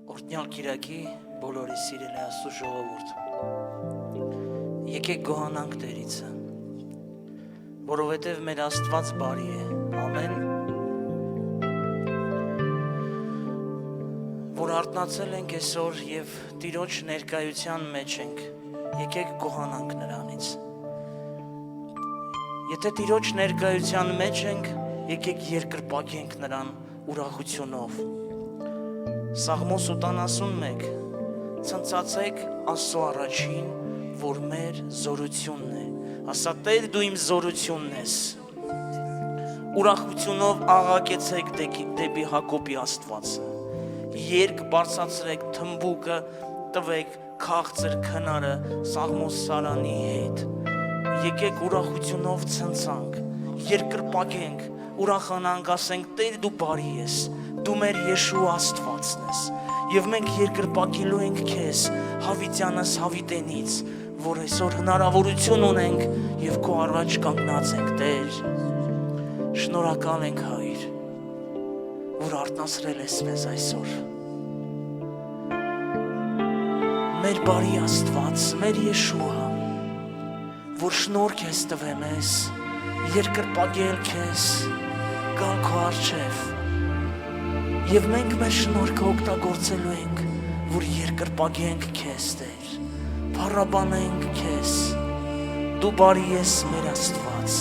Օրհնյալ Կիրակի բոլորի սիրելի Աստծո ժողովուրդ։ Եկեք գոհանանք Տերիցը, որովհետև մեր Աստված բարի է։ Ամեն։ Որ արթնացել ենք այսօր եւ Տիրոջ ներկայության մեջ ենք, եկեք գոհանանք նրանից։ Եթե Տիրոջ ներկայության մեջ ենք, եկեք երկրպագենք նրան ուրախությունով։ Սաղմոս 81 ցնծացեք Աստծո առաջին, որ մեր զորությունն է։ Ասա Տեր, դու իմ զորությունն ես։ Ուրախությունով աղաղակեցեք դեպի Հակոբի Աստվածը։ Երկ բարձրացրեք թմբուկը, տվեք քաղցր քնարը Սաղմոս Սարանի հետ։ Եկեք ուրախությունով ցնցանք, երկրպագենք, ուրախանանք, ասենք Տեր դու բարի ես, դու մեր Եշուա Աստվածն ես, եւ մենք երկրպագելու ենք քեզ Հավիտյանս Հավիտենից, որ այսօր հնարավորություն ունենք եւ քո առաջ կանգնած ենք, Տեր։ Շնորհակալ ենք, Հայր, որ արթնացրել ես մեզ այսօր։ Մեր բարի Աստված, մեր Եշուա, որ շնորհք ես տվել մեզ, երկրպագել քեզ, գալ քո առջև։ Եվ մենք մեր շնորհքը օգտագործելու ենք, որ երկրպագենք քեզ, Տեր, փառաբանենք քեզ, դու բարի ես մեր Աստված։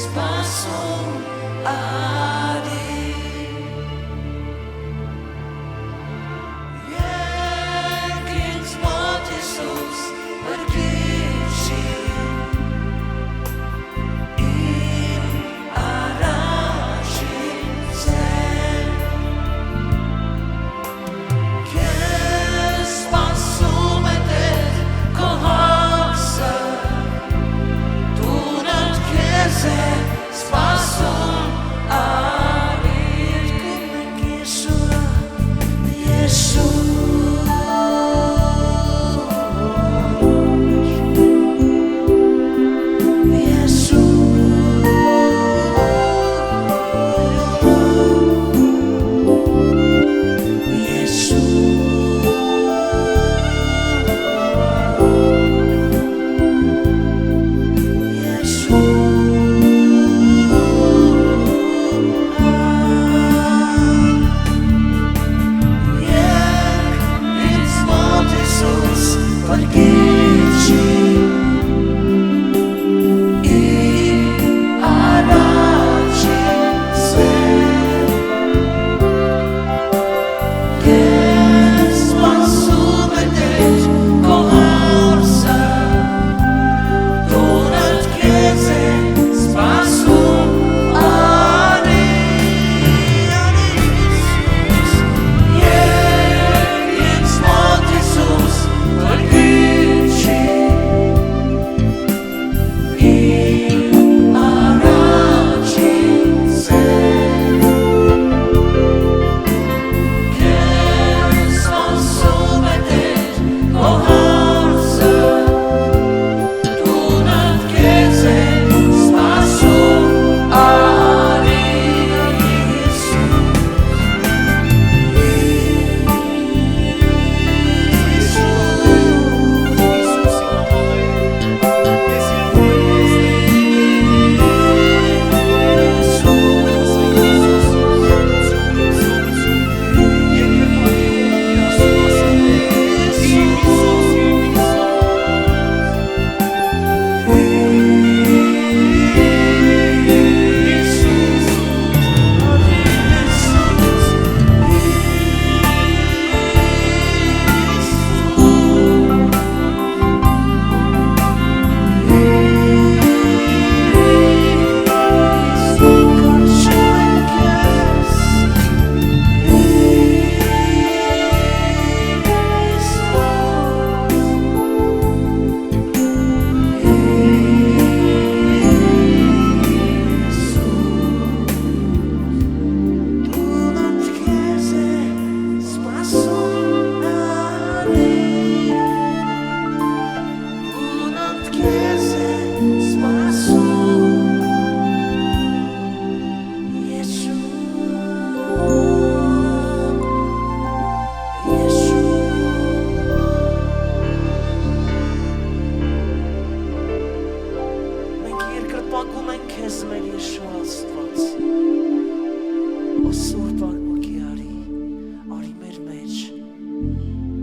Spasum Ո Սուրբ Ոգի արի մեր մեջ,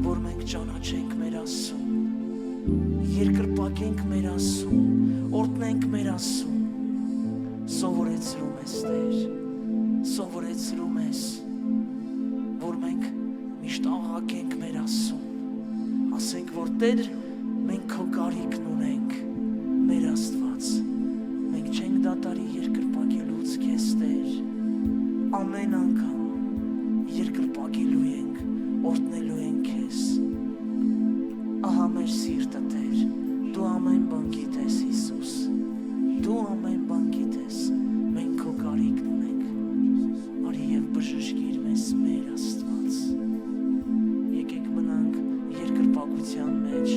որ մենք ճանաչենք մեր Աստծուն, երկրպագենք մեր Աստծուն, օրհնենք մեր Աստծուն, սովորեցրում ես Տեր, սովորեցրում ես, որ մենք միշտ աղաղակենք մեր Աստծուն, ասենք, որ Տեր, մենք քո կարիքն ունենք, մեր Աստված, մենք չենք դատարի երկրպագելուց քեզ Տեր, ամեն անգամ երկրպագելու ենք, օրհնելու ենք քեզ, ահա մեր սիրտը Տեր, դու ամեն բան գիտես Հիսուս, դու ամեն բան գիտես, մենք քո կարիքն ունենք, արի և բժշկիր մեզ մեր Աստված, եկեք մնանք երկրպագության մեջ,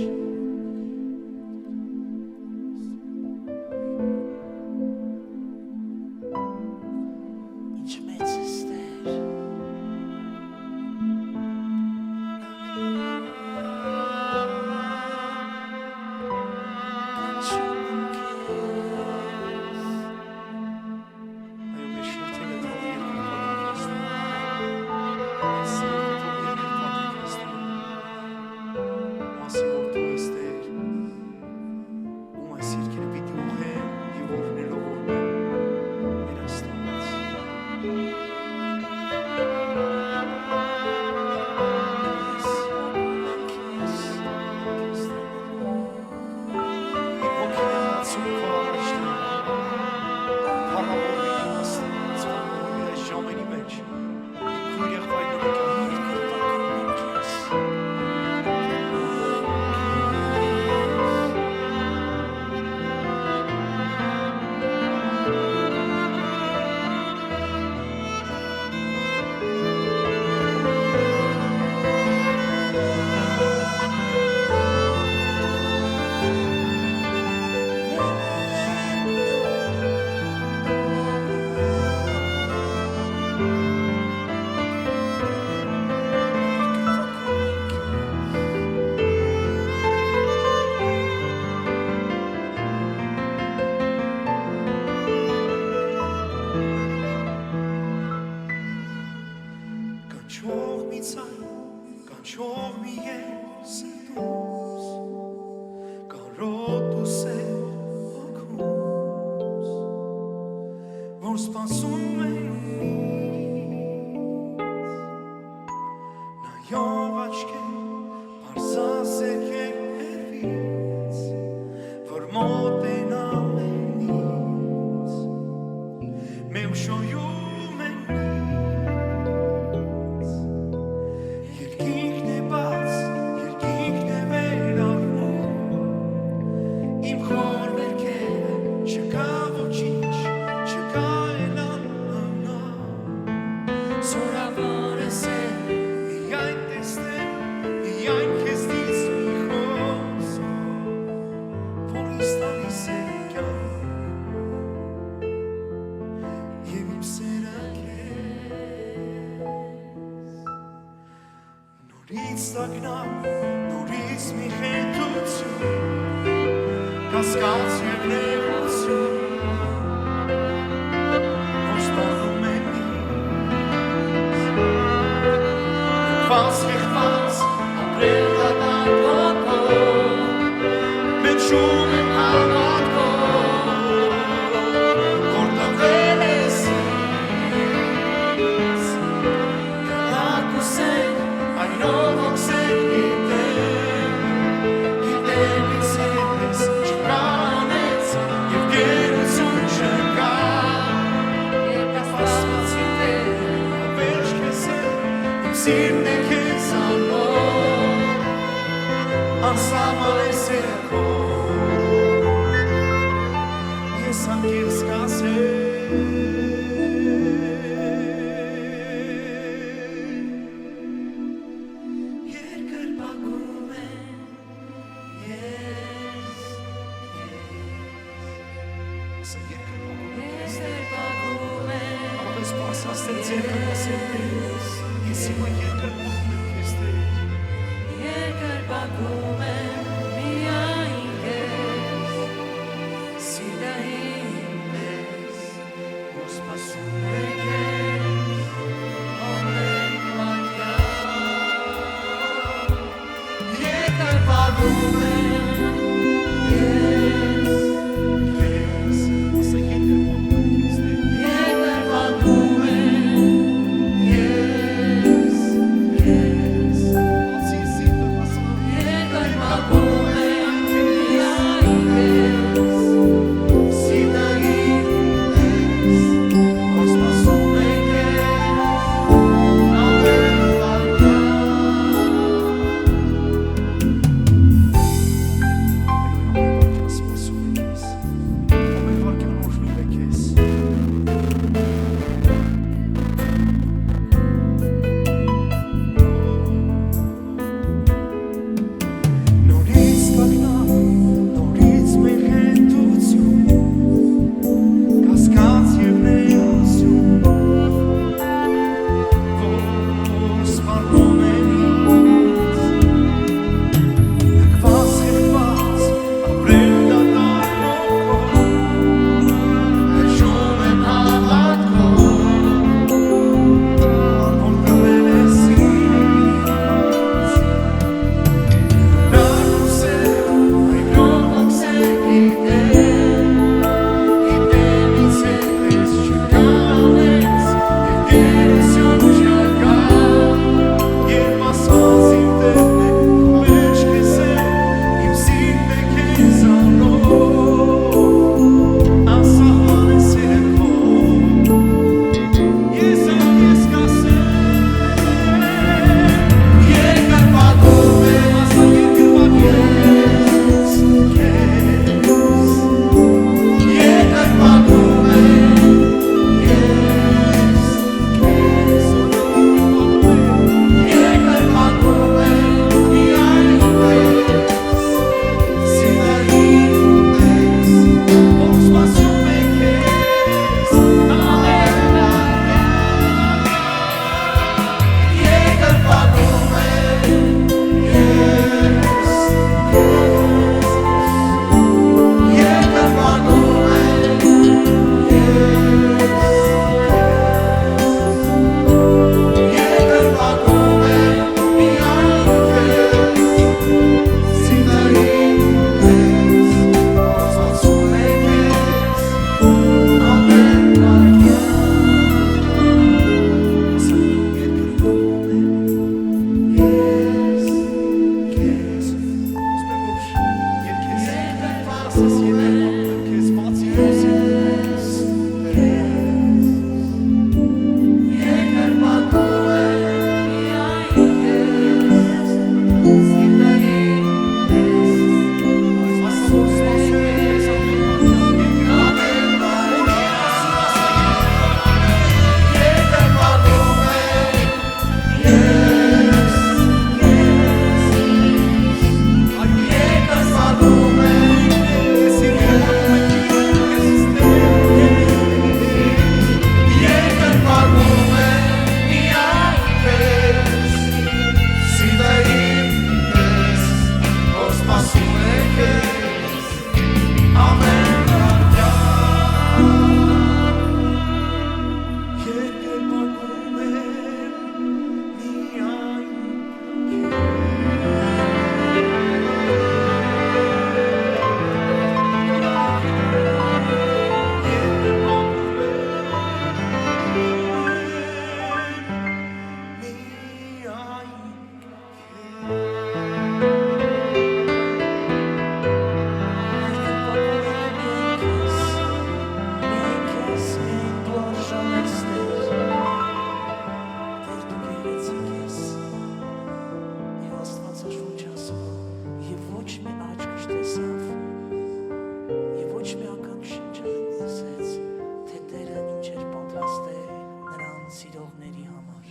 սիրողների համար։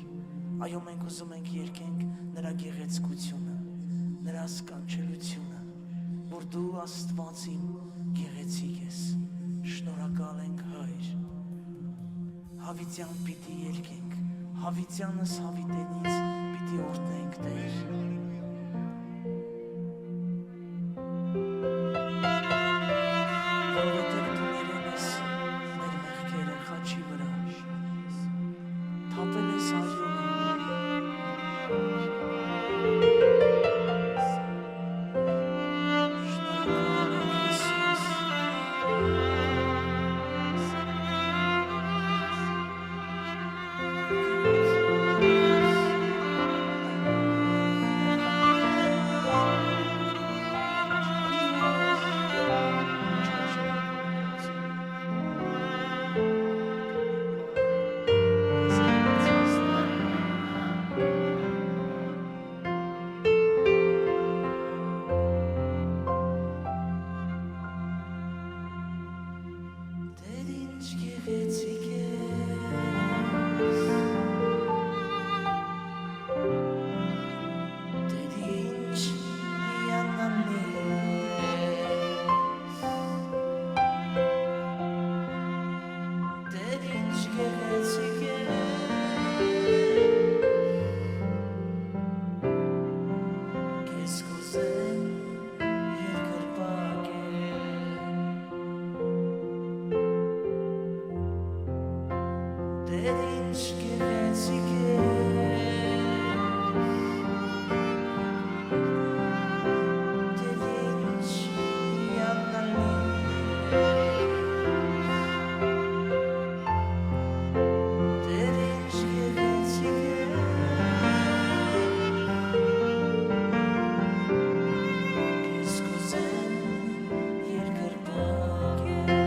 Այո, մենք ուզում ենք երկենք նրա գեղեցկությունը, նրա սքանչելությունը, որ դու Աստվածին գեղեցիկ ես։ Շնորհակալ ենք Հայր։ Հավիտյան պիտի ելքենք, հավիտյանս հավիտենից պիտի օրհնենք Տեր։ Որովհետև դու ներել ես մեր մեղքերը խաչի վրա, թափել ես արյունը, շնորհակալ ենք Հիսուս։ Տեր ինչ գեղեցիկ ես, Տեր ինչ հիանալի ես, Տեր ինչ գեղեցիկ ես, Քեզ կուզեմ երկրպագել, Տեր ինչ գեղեցիկ ես, Տեր ինչ հիանալի ես, Տեր ինչ գեղեցիկ ես, Քեզ կուզեմ երկրպագել։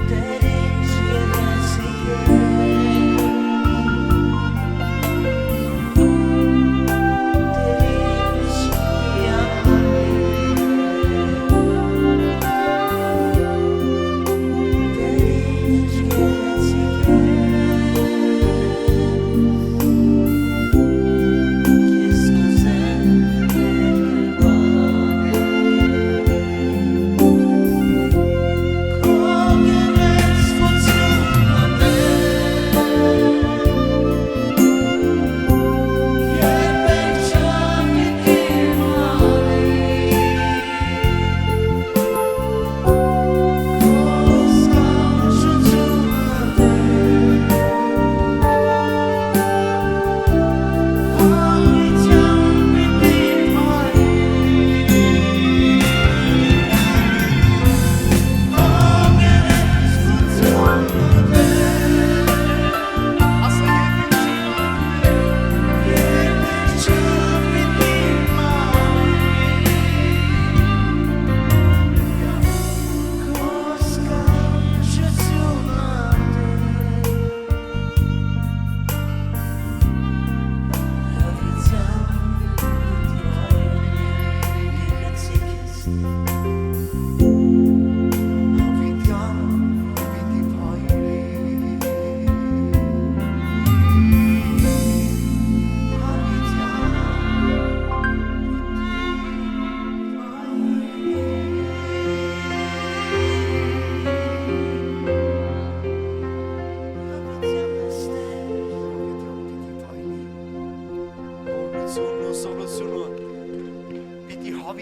That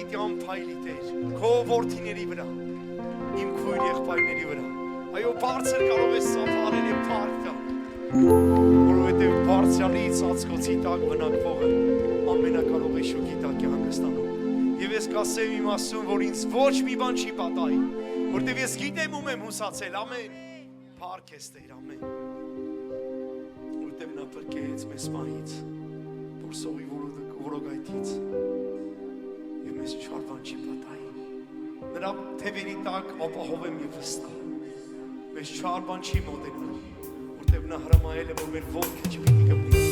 պիտի անփայլի Տեր, քո որդիների վրա, իմ քույր եղբայրների վրա։ Այո, բարձր կարող ես սափարել եւ փառք տալ, որովհետեւ բարձրալի ծածկոցի տակ բնակվողը ամենակարող Շուկի տակ է հանգստանում։ Եվ ես կասեմ իմ Աստծուն, որ ինձ ոչ մի բան չի պատահի, որտեւ ես գիտեմ ում եմ հուսացել, ամեն։ Փառք ես Տեր, ամեն։ Որտեւ նա փրկեց մեզ մահից, որսողի որոգայթից, եւ մեզ չար բան չի պատահի։ Նրա թևերի տակ ապահով եմ եւ վստահ։ Մեզ չար բան չի մոտենում, որտեւ նա հրամայել է, որ մեր ոտքը չպիտի կպնի։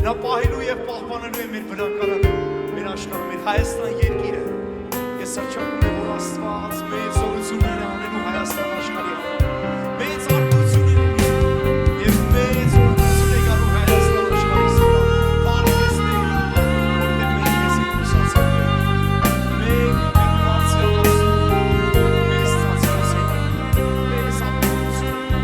Նա պահելու եւ պահպանելու է մեր բնակարանը, մեր աշխարհը, մեր Հայաստան երկիրը։ Ես սրճակում եմ, որ Աստված մեծ զորություններ է անելու Հայաստան աշխարհի համար։ Մեծ արտություն է ունի եւ մեծ զորություն է գալու Հայաստան աշխարհի վրա։ Փառք ես Տեր, որտեղ մենք ես ենք հուսացել։ Մենք բարձր Աստծո, մեզ ծածկոսի, մեզ ապահովություն։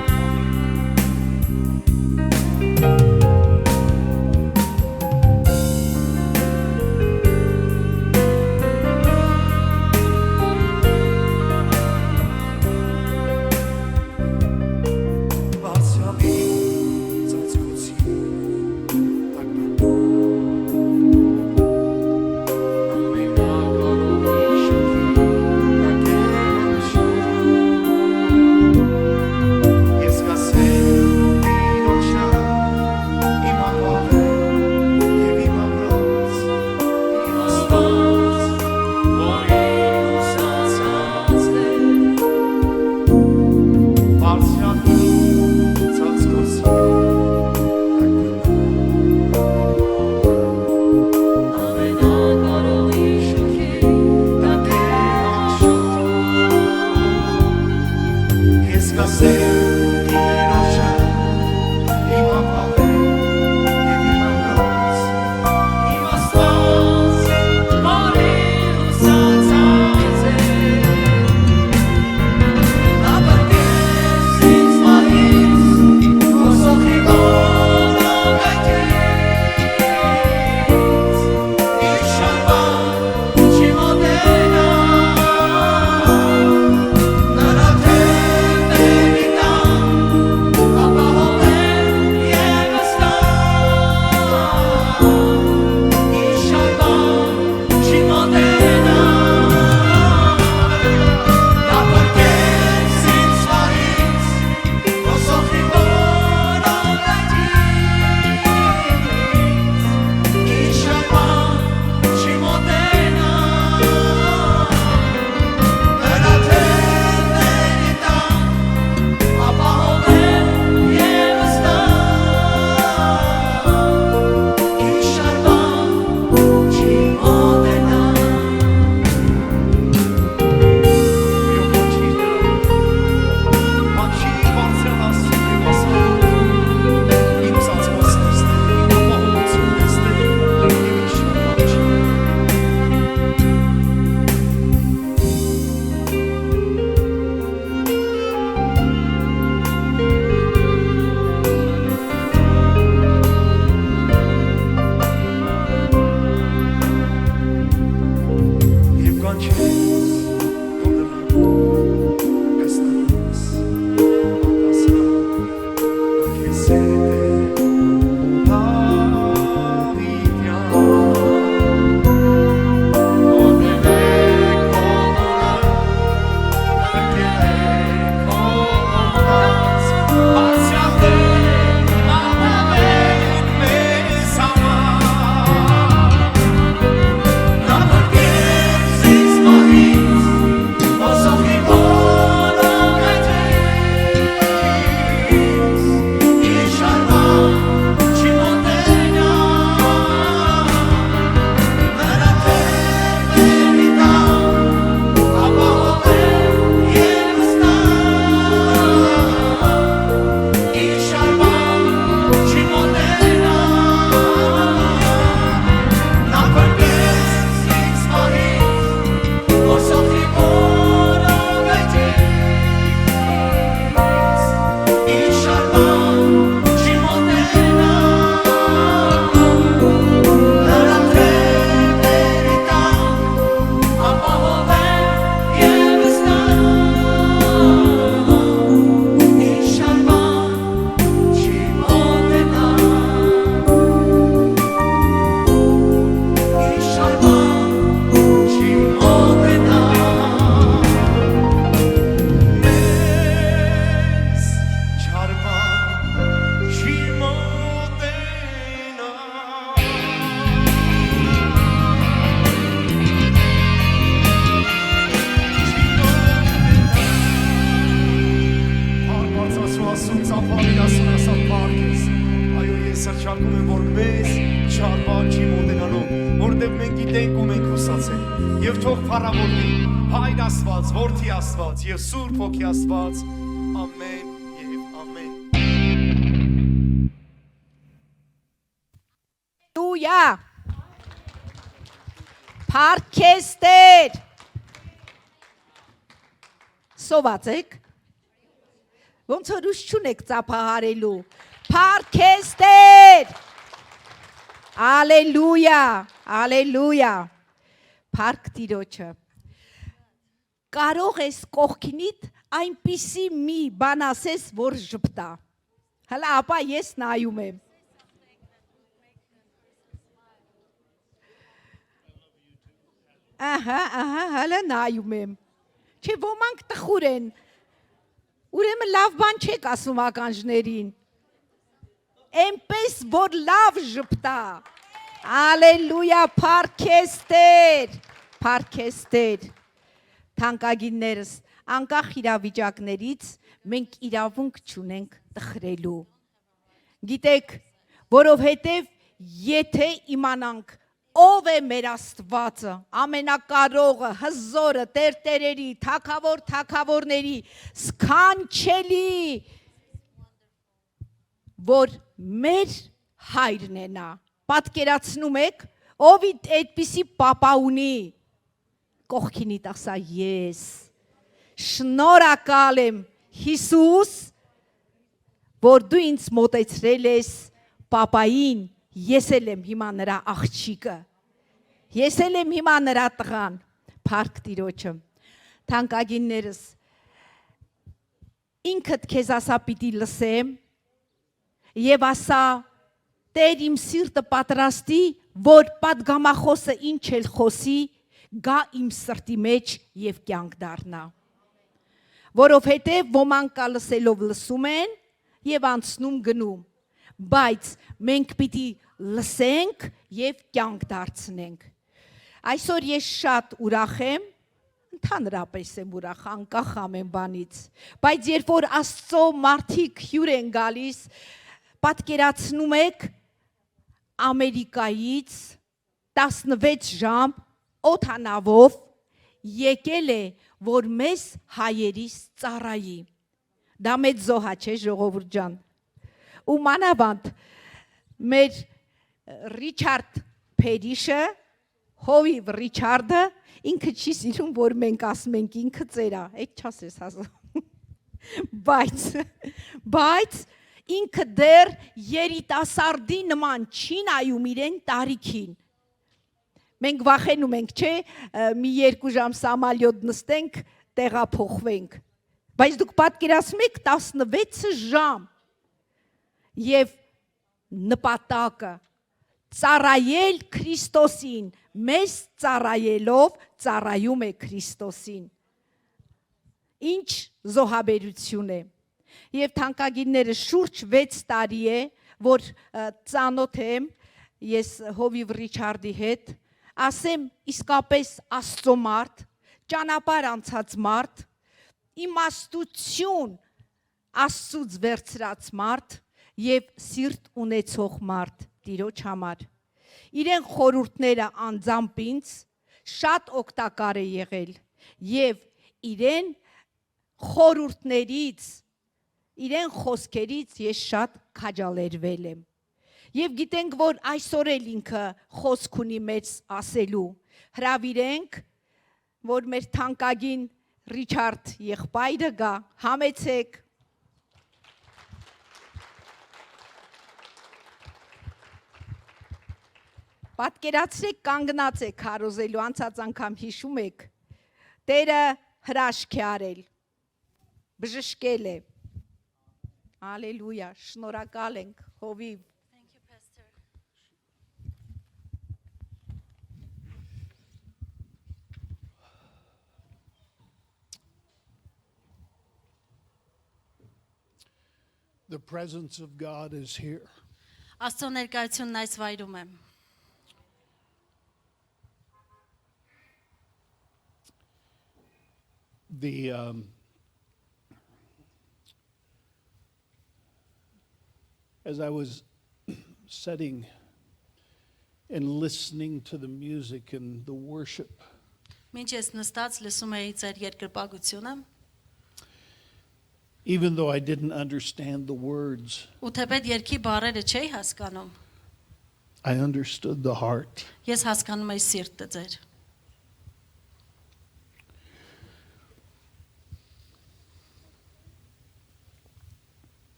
շնորհակալում եմ, որ մեզ չար բան չի մոտենալու, որտեղ մենք գիտենք ու մենք հուսացել։ Եվ թող փառավորվի Հայր Աստված, Որդի Աստված եւ Սուրբ Հոգի Աստված։ Ամեն եւ ամեն։ Տույա Փարքեստեր Սոված եք Ոնց որ ուշ չունեք ծափահարելու Փարքեստեր Ալելույա Ալելույա Փարք Տիրոջը Կարող ես կողքինիդ այնպիսի մի բան ասես, որ ժպտա։ Հələ ապա ես նայում եմ։ Ահա, հələ նայում եմ։ Չէ, ոմանք տխուր են։ Ուրեմն լավ բան չեք ասում ականջներին։ Էնպես որ լավ ժպտա։ Ալելույա, Փարքեստեր, Փարքեստեր։ Թանկագիններս, անկախ իրավիճակներից մենք իրավունք չունենք տխրելու։ Գիտեք, որովհետև եթե իմանանք ով է մեր Աստվածը, ամենակարողը, հզորը, տերտերերի, թագավոր թագավորների, սքանչելի, որ մեր հայրն է նա, պատկերացնում եք, ով այդպիսի պապա ունի, կողքինիդ ասա ես, շնորհակալ եմ Հիսուս, որ դու ինձ մոտեցրել ես պապային, ես էլ եմ հիմա նրա աղջիկը, ես էլ եմ հիմա նրա տղան, Փարք Տիրոջը, թանկագիններս, ինքդ քեզ ասա պիտի լսեմ, և ասա, Տեր իմ սիրտը պատրաստի, որ պատգամախոսը ինչ էլ խոսի, գա իմ սրտի մեջ և կյանք դառնա, որովհետև ոմանք լսելով լսում են և անցնում գնում, բայց մենք պիտի լսենք և կյանք դարձնենք, այսօր ես շատ ուրախ եմ, ընդհանրապես եմ ուրախ, անկախ ամեն բանից, բայց երբ որ Աստծո մարդիկ հյուր են գալիս, պատկերացնում եք Ամերիկայից 16 ժամ օդանավով եկել է, որ մեզ հայերիս ծառայի, դա մեծ զոհա չէ ժողովուրդ ջան, ու մանավանդ մեր Ռիչարդ Փերիշը, հովիվ Ռիչարդը, ինքը չի սիրում, որ մենք ասում ենք ինքը ծերա, այդ չասես ասում, բայց ինքը դեռ երիտասարդի նման չի նայում իրեն տարիքին, մենք վախենում ենք, չէ, մի 2 ժամ սամալյոտ նստենք, տեղափոխվենք, բայց դուք պատկերացնում եք 16 ժամ և նպատակը ծառայել Քրիստոսին, մեզ ծառայելով ծառայում է Քրիստոսին, ինչ զոհաբերություն է, և թանկագինները շուրջ 6 տարի է, որ ծանոթ եմ ես հովիվ Ռիչարդի հետ, ասեմ իսկապես Աստծո մարդ, ճանապարհ անցած մարդ, իմաստություն Աստծուց վերցրած մարդ և սիրտ ունեցող մարդ Տիրոջ համար, իրեն խորհուրդները անձամբ ինձ շատ օգտակար է եղել և իրեն խորհուրդներից, իրեն խոսքերից ես շատ քաջալերվել եմ և գիտենք, որ այսօր էլ ինքը խոսք ունի մեծ ասելու, հրավիրենք, որ մեր թանկագին Ռիչարդ եղբայրը գա, համեցեք, պատկերացրեք կանգնած եք հարոզելու, անցած անգամ հիշում եք, Տերը հրաշք է արել, բժշկել է, Ալելույա, շնորհակալ ենք, հովիվ, The presence of God is here. Աստծո ներկայությունն այս վայրում է։ As I was sitting and listening to the music and the worship, Մինչ ես նստած լսում էի ձեր երկրպագությունը, even though I didn't understand the words, ու թեպետ երկի բառերը չէի հասկանում, I understood the heart. ես հասկանում էի սիրտը ձեր։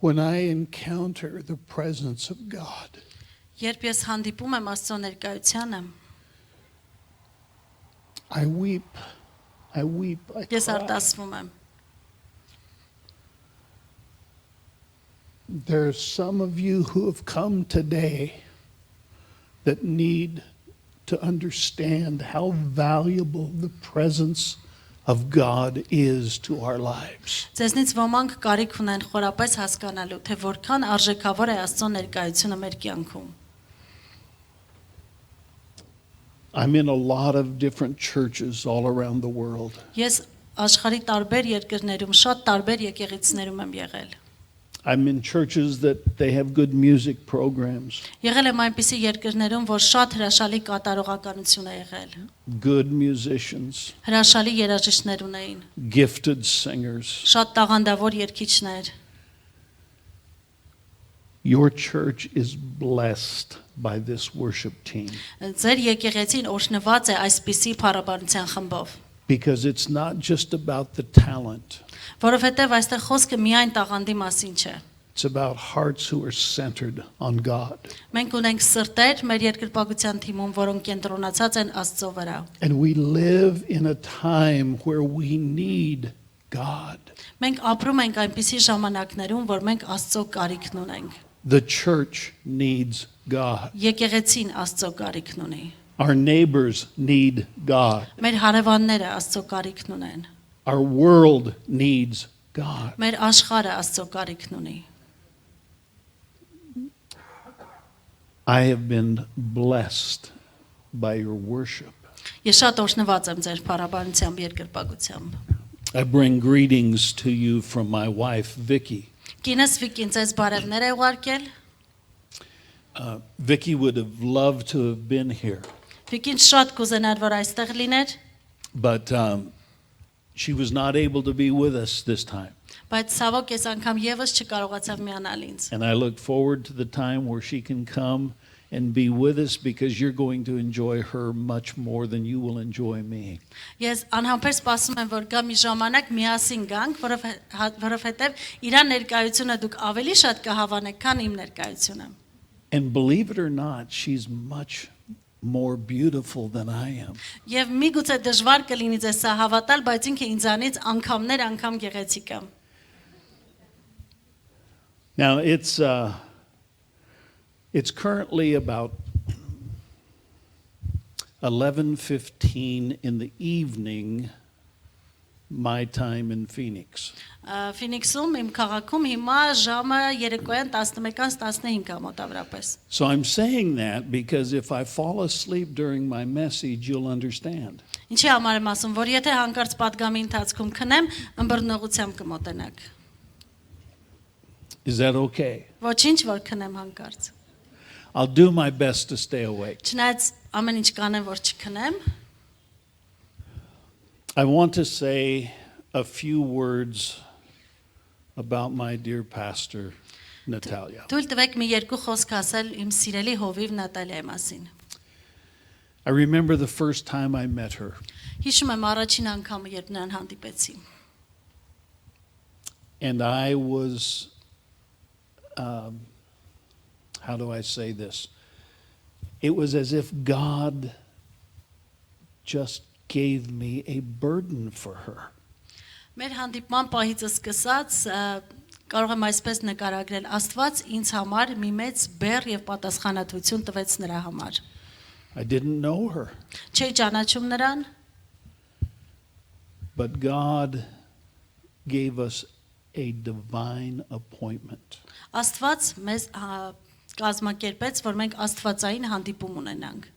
When I encounter the presence of God, Երբ ես հանդիպում եմ Աստծո ներկայությանը, I weep, I ես cry. արտասվում եմ։ There's some of you who have come today that need to understand how valuable the presence of God is to our lives. Ձեզնից ոմանք կարիք ունեն խորապես հասկանալու, թե որքան արժեքավոր է Աստծո ներկայությունը մեր կյանքում։ I'm in a lot of different churches all around the world. Ես աշխարհի տարբեր երկրներում, շատ տարբեր եկեղեցիներում եմ եղել։ I'm in churches that they have good music programs, Եղել եմ այնպիսի երկրներում, որ շատ հրաշալի կատարողականություն է եղել։ good musicians, Հրաշալի երաժիշտներ ունեին, gifted singers. շատ տաղանդավոր երգիչներ։ Your church is blessed by this worship team Ձեր եկեղեցին օրհնված է այսպիսի փառաբանության խմբով, because it's not just about the talent. որովհետև այստեղ խոսքը միայն տաղանդի մասին չէ։ It's about hearts who are centered on God. Մենք ունենք սրտեր մեր երկրպագության թիմում, որոնք կենտրոնացած են Աստծո վրա։ And we live in a time where we need God. Մենք ապրում ենք այնպիսի ժամանակներում, որ մենք Աստծո կարիքն ունենք։ The church needs God. Եկեղեցին Աստծո կարիքն ունի։ Our neighbors need God. Մեր հարևանները Աստծո կարիքն ունեն։ Our world needs God. Մեր աշխարհը Աստծո կարիքն ունի։ I have been blessed by your worship. Ես շատ օրհնված եմ ձեր փառաբանությամբ, երկրպագությամբ։ I bring greetings to you from my wife, Vicky. Կինս Վիկին ձեզ բարևներ է ուղարկել։ Vicky would have loved to have been here, Վիկին շատ կուզենար, որ այստեղ լիներ, but she was not able to be with us this time. բայց ցավոք ես անգամ եւս չկարողացավ միանալ ինձ։ And I look forward to the time where she can come and be with us because you're going to enjoy her much more than you will enjoy me. Ես անհամբեր սպասում եմ, որ գա մի ժամանակ միասին գանք, որովհետև իր ներկայությունը դուք ավելի շատ կհավանեք, քան իմ ներկայությունը։ And believe it or not, she's much more beautiful than I am. Եվ միգուցե դժվար կլինի ձեզ սա հավատալ, բայց ինքը ինձանից անգամ գեղեցիկ է։ Now it's currently about 11:15 in the evening, my time in Phoenix. Ֆինիքսում իմ քաղաքում հիմա ժամը երեկոյան 11:15 է մոտավորապես։ So I'm saying that because if I fall asleep during my message, you'll understand. Ինչի համար եմ ասում, որ եթե հանկարծ պատգամի ընթացքում քնեմ, ըմբռնողությամբ կմոտենաք։ Is that okay? Ոչինչ որ քնեմ հանկարծ։ I'll do my best to stay awake. Չնայած ամեն ինչ կանեմ, որ չքնեմ, I want to say a few words about my dear pastor, Natalia. թույլ տվեք մի երկու խոսք ասել իմ սիրելի հովիվ Նատալիայի մասին։ I remember the first time I met her. Հիշում եմ առաջին անգամը, երբ նրան հանդիպեցի։ And I was, how do I say this? It was as if God just gave me a burden for her. Մեր հանդիպման պահից սկսած կարող եմ այսպես նկարագրել, Աստված ինձ համար մի մեծ բեռ եւ պատասխանատվություն տվեց նրա համար։ I didn't know her, Չէի ճանաչում նրան, but God gave us a divine appointment. Աստված մեզ կազմակերպեց, որ մենք աստվածային հանդիպում ունենանք։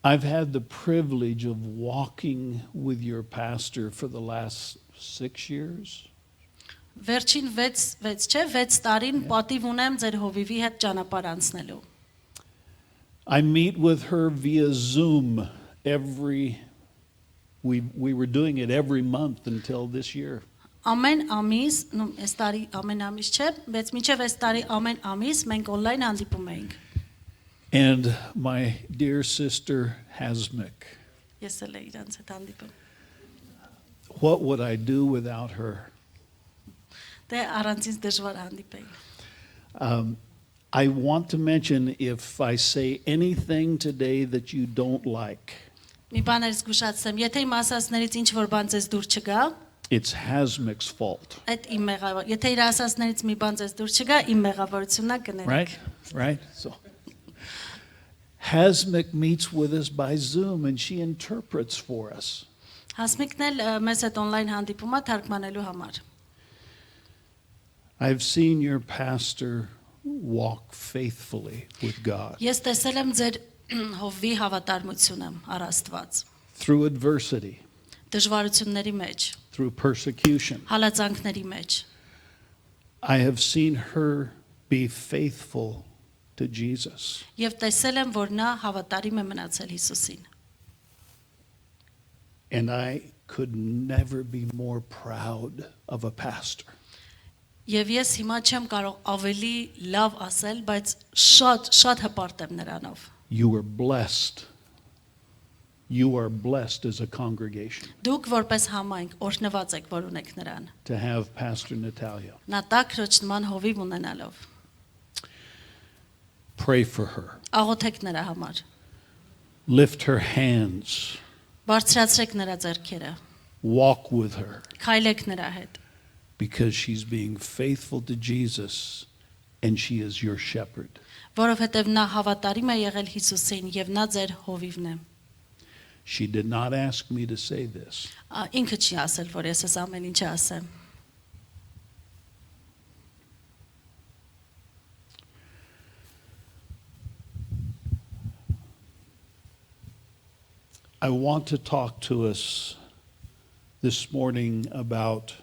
I've had the privilege of walking with your pastor for the last 6 years. Վերջին 6 տարին պատիվ ունեմ ձեր հովիվի հետ ճանապարհ անցնելու։ I meet with her via Zoom we were doing it every month until this year. Ամեն ամիս, այս տարի ամեն ամիս չէ, բայց մինչև այս տարի ամեն ամիս մենք on-line հանդիպում էինք։ And my dear sister Hasmik, Ես էլ էի իրանց հետ հանդիպում։ what would I do without her? Դե առանցից դժվար հանդիպեին։ I want to mention if I say anything today that you don't like, Մի բան էլ զգուշացեմ, եթե իմ ասածներից ինչ որ բան ձեզ դուր չգա, it's Hasmik's fault. այդ իմ մեղավոր։ Եթե իր ասածներից մի բան ձեզ դուր չգա, իմ մեղավորությունն է կներեք։ Right? So Hasmik meets with us by Zoom and she interprets for us. Հասմիկն էլ մեզ հետ on-line հանդիպում է թարգմանելու համար։ I've seen your pastor walk faithfully with God Ես տեսել եմ ձեր հովվի հավատարմությունը առ Աստված։ through adversity, Դժվարությունների մեջ, through persecution. հալածանքների մեջ։ I have seen her be faithful to Jesus. Եվ տեսել եմ, որ նա հավատարիմ է մնացել Հիսուսին։ And I could never be more proud of a pastor. Եվ ես հիմա չեմ կարող ավելի լավ ասել, բայց շատ հպարտ եմ նրանով։ You are blessed. You are blessed as a congregation Դուք որպես համայնք օրհնված եք, որ ունեք նրան։ to have Pastor Natalia. Նա տակրոջ նման հովիվ ունենալով։ Pray for her. Աղոթեք նրա համար։ Lift her hands. Բարձրացրեք նրա ձեռքերը։ Walk with her Քայլեք նրա հետ, because she's being faithful to Jesus and she is your shepherd. որովհետև նա հավատարիմ է եղել Հիսուսին եւ նա ձեր հովիվն է։ She did not ask me to say this. Ինքը չի ասել, որ ես այս ամեն ինչը ասեմ։ I want to talk to us this morning about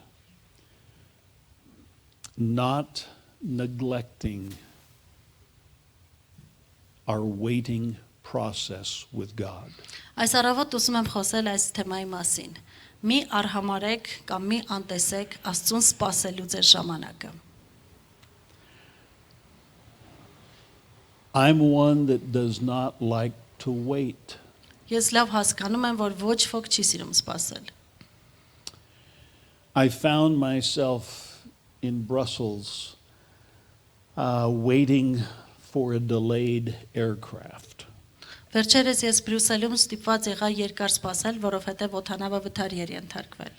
not neglecting our waiting process with God. Այս առավոտ ուզում եմ խոսել այս թեմայի մասին։ Մի արհամարեք կամ մի անտեսեք Աստծուն սպասելու ձեր ժամանակը։ I'm one that does not like to wait. Ես լավ հասկանում եմ, որ ոչ ոք չի սիրում սպասել։ I found myself in Brussels waiting for a delayed aircraft. Վերջերս ես Բրյուսելում ստիպված եղա երկար սպասել, որովհետև օդանավավթար էր ենթարկվել։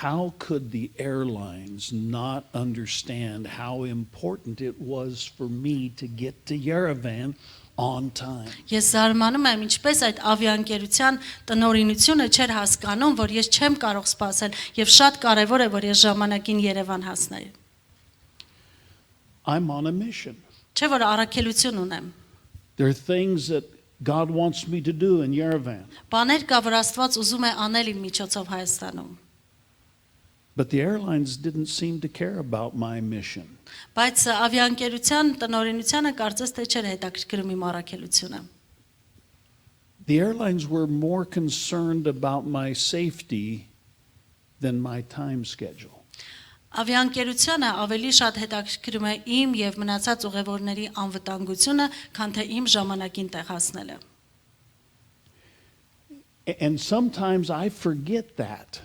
How could the airlines not understand how important it was for me to get to Yerevan on time? Ես զարմանում եմ, ինչպես այդ ավիաընկերության տնօրինությունը չէր հասկանում, որ ես չեմ կարող սպասել եւ շատ կարեւոր է, որ ես ժամանակին Երևան հասնեի։ I'm on a mission. Չէ՞ որ առաքելություն ունեմ։ There are things that God wants me to do in Yerevan, Բաներ կա, որ Աստված ուզում է անել իմ միջոցով Հայաստանում։ but the airlines didn't seem to care about my mission. Բայց ավիաընկերության տնօրինությանը կարծես թե չէր հետաքրքրում իմ առաքելությունը։ The airlines were more concerned about my safety than my time schedule. Ավիաընկերությունը ավելի շատ հետաքրքրում է իմ եւ մնացած ուղևորների անվտանգությունը, քան թե իմ ժամանակին տեղ հասնելը։ And sometimes I forget that.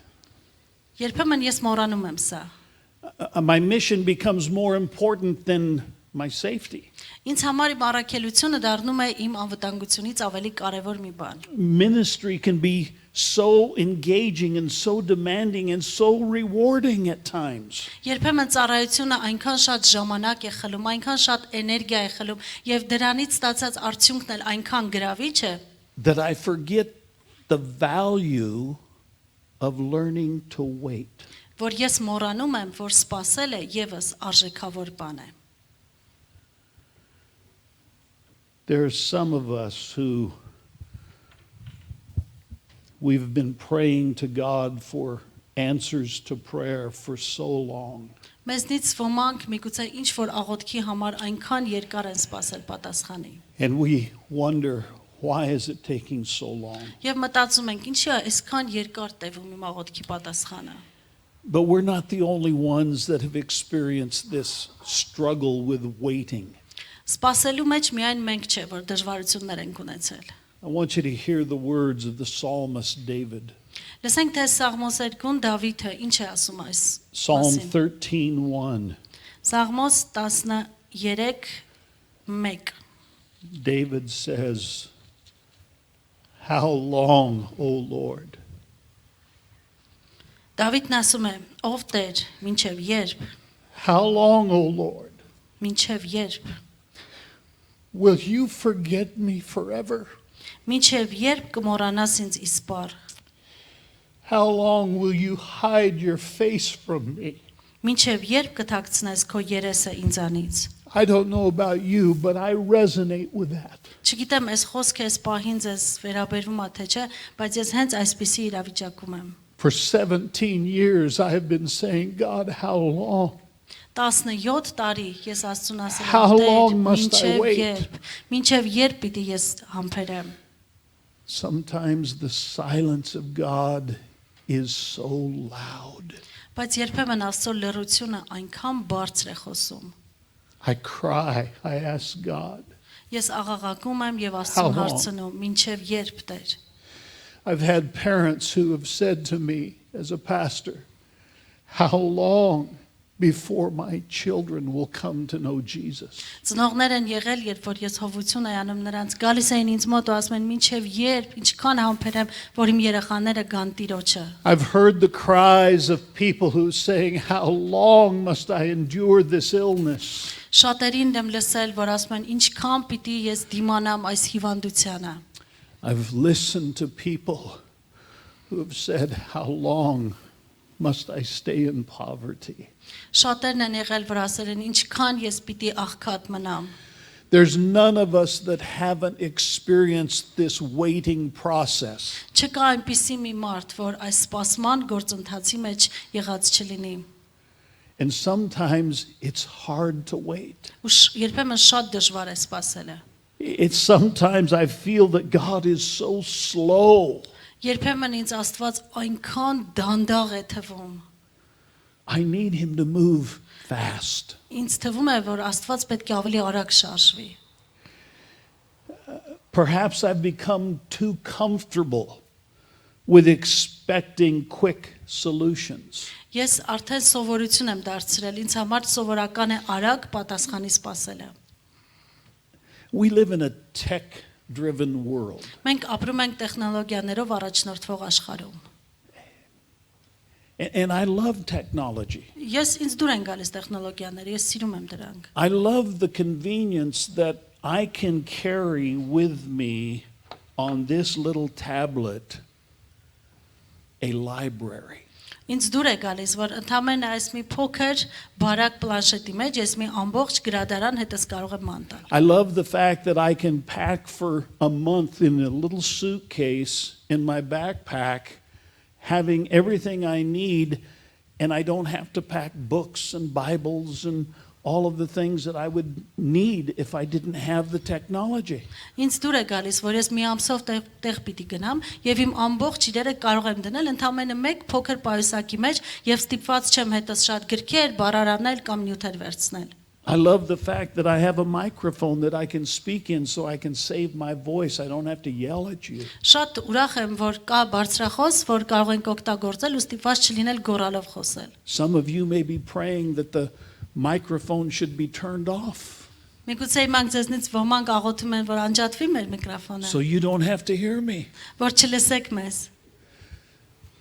Երբեմն ես մոռանում եմ սա։ My mission becomes more important than my safety. Ինձ համար իմ առաքելությունը դառնում է իմ անվտանգությունից ավելի կարևոր մի բան։ Ministry can be so engaging and so demanding and so rewarding at times. Երբեմն ծառայությունը այնքան շատ ժամանակ է խլում, այնքան շատ էներգիա է խլում եւ դրանից ստացած արդյունքն էլ այնքան գրավիչ է, That I forget the value of learning to wait. որ ես մոռանում եմ, որ սпасելը եւս արժեքավոր բան է։ There are some of us who we've been praying to God for answers to prayer for so long. Մեզնից ոմանք միգուցե ինչ որ աղոթքի համար այնքան երկար են սպասել պատասխանի։ And we wonder, why is it taking so long? Եվ մտածում ենք, ինչի է այսքան երկար տևում իմ աղոթքի պատասխանը։ But we're not the only ones that have experienced this struggle with waiting. Սպասելու մեջ միայն մենք չէ, որ դժվարություններ ենք ունեցել։ I want you to hear the words of the psalmist David. Լսենք թե Սաղմոս 2-ն Դավիթը ինչ է ասում այս Psalm մասին։ 13:1. Սաղմոս 13:1 David says, "How long, O Lord? Դավիթն ասում է. Ով Տեր, մինչև երբ, How long, O Lord? մինչև երբ, Will you forget me forever? մինչև երբ կմոռանաս ինձ իսպար, How long will you hide your face from me? մինչև երբ կթաքցնես քո երեսը ինձանից։ I don't know about you, but I resonate with that. Չգիտեմ, այս խոսքը այս պահին ձեզ վերաբերվում է թե չէ, բայց ես հենց այսպիսի իրավիճակում եմ։ For 17 years, I have been saying, God, how long? 17 տարի ես Աստծուն ասել How եմ, long must I մինչև wait? երբ, մինչև երբ պիտի ես համբերեմ։ Sometimes the silence of God is so loud. Բայց երբեմն Աստծո լռությունը այնքան բարձր է խոսում։ I cry, I ask God. Ես աղաղակում եմ եւ How Աստծուն long? հարցնում, մինչև երբ Տեր։ I've had parents who have said to me as a pastor, how long before my children will come to know Jesus? Ծնողներ են եղել, երբ որ ես հովություն եմ անում նրանց, գալիս էին ինձ մոտ ու ասում են, մինչև երբ, ինչքան համբերեմ, որ իմ երեխաները գան Տիրոջը։ I've heard the cries of people who are saying, how long must I endure this illness? Շատերին եմ լսել, որ ասում են, ինչքան պիտի ես դիմանամ այս հիվանդությանը։ I've listened to people who have said, how long must I stay in poverty? Շատերն են եղել, որ ասել են, ինչքան ես պիտի աղքատ մնամ։ There's none of us that haven't experienced this waiting process. Չկա այնպիսի մի մարդ, որ այս սպասման գործընթացի մեջ եղած չլինի։ And sometimes it's hard to wait. Ու երբեմն շատ դժվար է սպասելը։ It's sometimes I feel that God is so slow. Երբեմն ինձ Աստված այնքան դանդաղ է թվում։ I need him to move fast. Ինձ թվում է, որ Աստված պետք է ավելի արագ շարժվի։ Perhaps I've become too comfortable with expecting quick solutions. Ես արդեն սովորություն եմ դարձրել, ինձ համար սովորական է արագ պատասխանի սպասելը։ We live in a tech-driven world. Մենք ապրում ենք տեխնոլոգիաներով առաջնորդվող աշխարհում։ And I love technology. Ես ինձ դուր են գալիս տեխնոլոգիաները, ես սիրում եմ դրանք։ I love the convenience that I can carry with me on this little tablet a library. Ինձ դուր է գալիս, որ ընդամենը այս մի փոքր բարակ պլանշետի մեջ ես մի ամբողջ գրադարան հետս կարող եմ մանտալ։ I love the fact that I can pack for a month in a little suitcase in my backpack, having everything I need, and I don't have to pack books and Bibles and all of the things that I would need if I didn't have the technology. Ինձ դուր է գալիս, որ ես մի ամսով տեղ պիտի գնամ եւ իմ ամբողջ իրերը կարող եմ դնել ընդամենը մեկ փոքր պայուսակի մեջ եւ ստիպված չեմ հետս շատ գրքեր, բառարանել կամ նյութեր վերցնել։ I love the fact that I have a microphone that I can speak in so I can save my voice. I don't have to yell at you. Շատ ուրախ եմ, որ կա բարձրախոս, որ կարող ենք օգտագործել ու ստիպված չլինել գոռալով խոսել։ Some of you may be praying that the microphone should be turned off Միգուցե իմանք ձեզնից ոմանք աղոթում են, որ անջատվի մեր միկրոֆոնը, so you don't have to hear me. որ չլսեք մեզ։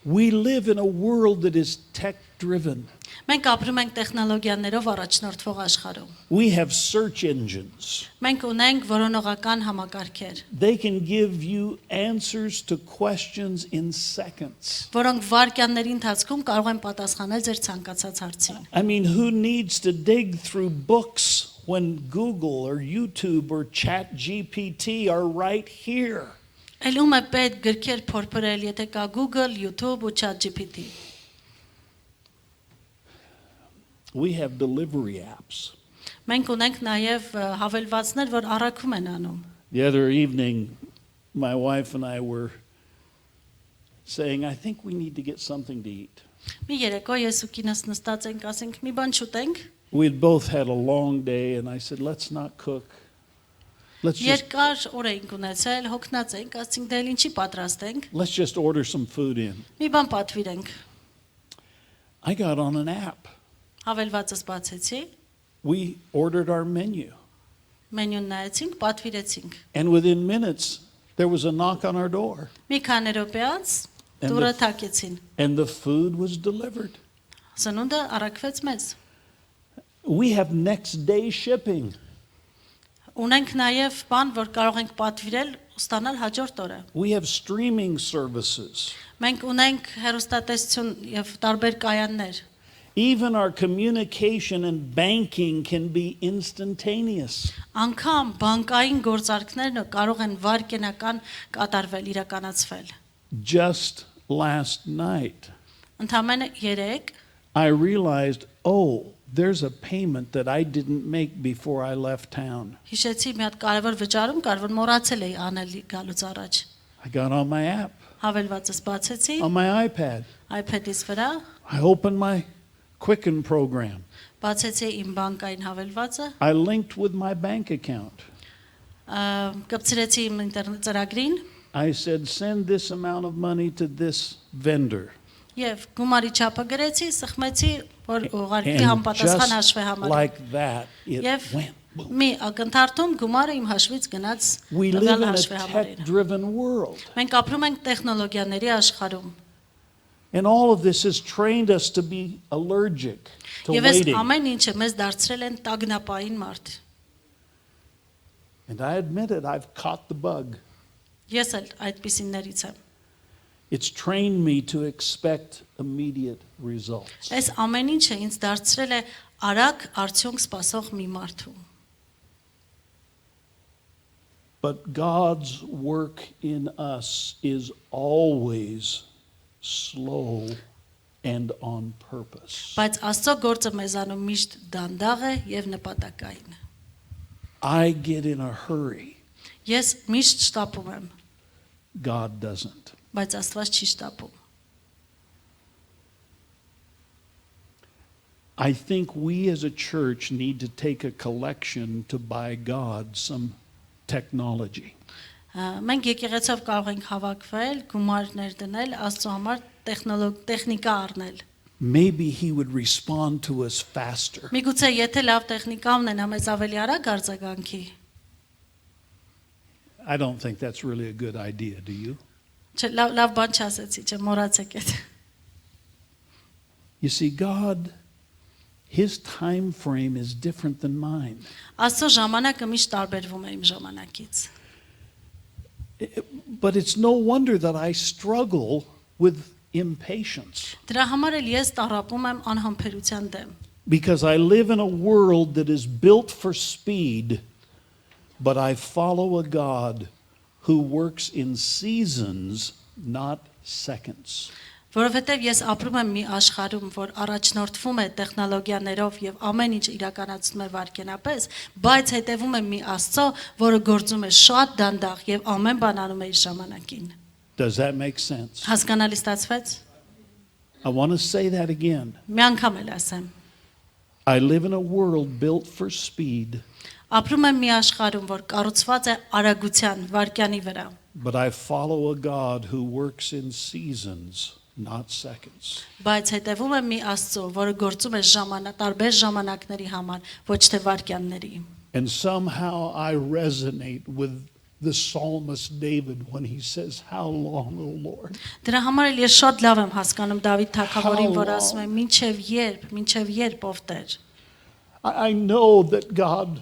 We live in a world that is tech-driven. Մենք ապրում ենք տեխնոլոգիաներով առաջնորդվող աշխարհում։ We have search engines. Մենք ունենք որոնողական համակարգեր, They can give you answers to questions in seconds. որոնք վայրկյանների ընթացքում կարող են պատասխանել ձեր ցանկացած հարցին։ I mean, who needs to dig through books when Google or YouTube or ChatGPT are right here? Ելում է պետք գրքեր փորփրել, եթե կա Google, YouTube ու ChatGPT։ We have delivery apps. Մենք ունենք նաև հավելվածներ, որ առաքում են անում։ The other evening, my wife and I were saying, I think we need to get something to eat. Մի երեկո ես ու կինս նստած ենք, ասենք մի բան չուտենք։ We had both had a long day, and I said, let's not cook. Let's Երկար օր ենք ունեցել, հոգնած ենք, ասենք դե ինչի պատրաստենք։ just order some food in. Մի բան պատվիրենք։ I got on an app. Հավելվածս բացեցի, We ordered our menu. մենյուն նայեցինք, պատվիրեցինք։ And within minutes, there was a knock on our door. Մի քանի րոպե անց And դուրը the- թակեցին։ And the food was delivered. Սնունդը առաքվեց մեզ։ We have next day shipping. Ունենք նաև բան, որ կարող ենք պատվիրել ու ստանալ հաջորդ օրը։ We have streaming services. Մենք ունենք հեռուստատեսություն եւ տարբեր կայաններ։ Even our communication and banking can be instantaneous. Անկամ բանկային գործարքներն կարող են վարկենական կատարվել, իրականացվել։ Just last night, Ընդամենը 3 I realized, oh, there's a payment that I didn't make before I left town. հիշեցի մի հատ կարևոր վճարում կար, որ մոռացել էի անել գալուց առաջ։ I got on my app, Հավելվածս բացեցի, on my iPad. iPad-ից վրա, I opened my Quicken program. բացեցի իմ բանկային հավելվածը, I linked with my bank account. կպցրեցի իմ ինտերնետ ծրագրին I said, send this amount of money to this vendor. եւ գումարի չափը գրեցի, սխմեցի, որ ուղարկի And համապատասխան հաշվի just համար։ like that, it Եվ went. Boom. մի ակնթարթում գումարը իմ հաշվից գնաց We live տվյալ in a հաշվի համարին։ tech-driven world. Մենք ապրում ենք տեխնոլոգիաների աշխարհում։ And all of this has trained us to be allergic to Եվ այս waiting. ամեն ինչը մեզ դարձրել են տագնապային մարդ։ And I admit it, I've caught the bug. Ես էլ այդպիսիներից եմ։ It's trained me to expect immediate results. Այս ամեն ինչը ինձ դարձրել է արագ արդյունք սպասող մի մարդու։ But God's work in us is always slow and on purpose. Բայց Աստծո գործը մեզանում միշտ դանդաղ է եւ նպատակային։ I get in a hurry. Ես միշտ շտապում եմ, God doesn't. բայց Աստված չի շտապում։ I think we as a church need to take a collection to buy God some technology. Մենք եկեղեցով կարող ենք հավաքվել, գումարներ դնել, Աստծո համար տեխնիկա առնել։ Maybe he would respond to us faster. Միգուցե եթե լավ տեխնիկա ունենա, մեզ ավելի արագ արձագանքի։ I don't think that's really a good idea, do you? Չէ, լավ բան չասեցի, չմոռացեք այդ։ You see, God, his time frame is different than mine. Աստծո ժամանակը միշտ տարբերվում է իմ ժամանակից։ But it's no wonder that I struggle with impatience. Դրա համար էլ ես տառապում եմ անհամբերության դեմ, Because I live in a world that is built for speed, but I follow a God who works in seasons, not seconds. որովհետև ես ապրում եմ մի աշխարհում, որ առաջնորդվում է տեխնոլոգիաներով եւ ամեն ինչ իրականացնում է վարկենապես, բայց հետևում է մի Աստծո, որը գործում է շատ դանդաղ եւ ամեն բան անում է իր ժամանակին։ Does that make sense? Հասկանալի ստացվեց։ I want to say that again. Մի անգամ էլ ասեմ։ I live in a world built for speed, Ապրում եմ մի աշխարհում, որ կառուցված է արագության, վարկյանի վրա, but I follow a God who works in seasons, not seconds. բայց հետևում եմ մի Աստծո, որը գործում է տարբեր ժամանակների համար, ոչ թե վարկյանների։ And somehow I resonate with the psalmist David when he says, how long, O Lord? Դրա համար էլ ես շատ լավ եմ հասկանում Դավիթ թագավորին, որ ասում է՝ մինչև երբ ով Տեր։ I know that God,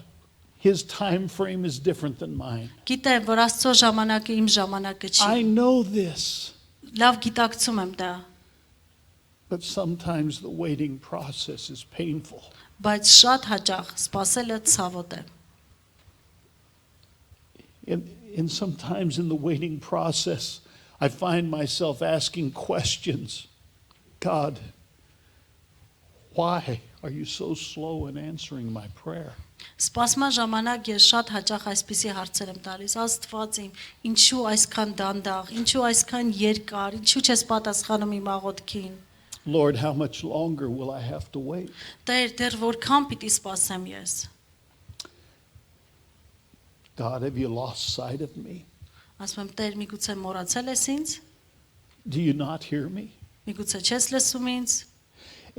his time frame is different than mine. Գիտեմ, որ Աստծո ժամանակը իմ ժամանակը չի։ I know this, Լավ գիտակցում եմ դա, but sometimes the waiting process is painful. բայց շատ հաճախ սпасելը ցավոտ է։ And sometimes in the waiting process, I find myself asking questions. God, why are you so slow in answering my prayer? Սպասման ժամանակ ես շատ հաճախ այսպիսի հարցեր եմ տալիս. Աստված իմ, ինչու այսքան դանդաղ, ինչու այսքան երկար, ինչու չես պատասխանում իմ աղոթքին։ Lord, how much longer will I have to wait? Տեր, դեռ որքան պիտի սպասեմ ես։ God, have you lost sight of me? Ասում եմ, Տեր, միգուցե մոռացել ես ինձ։ Do you not hear me? Միգուցե չես լսում ինձ։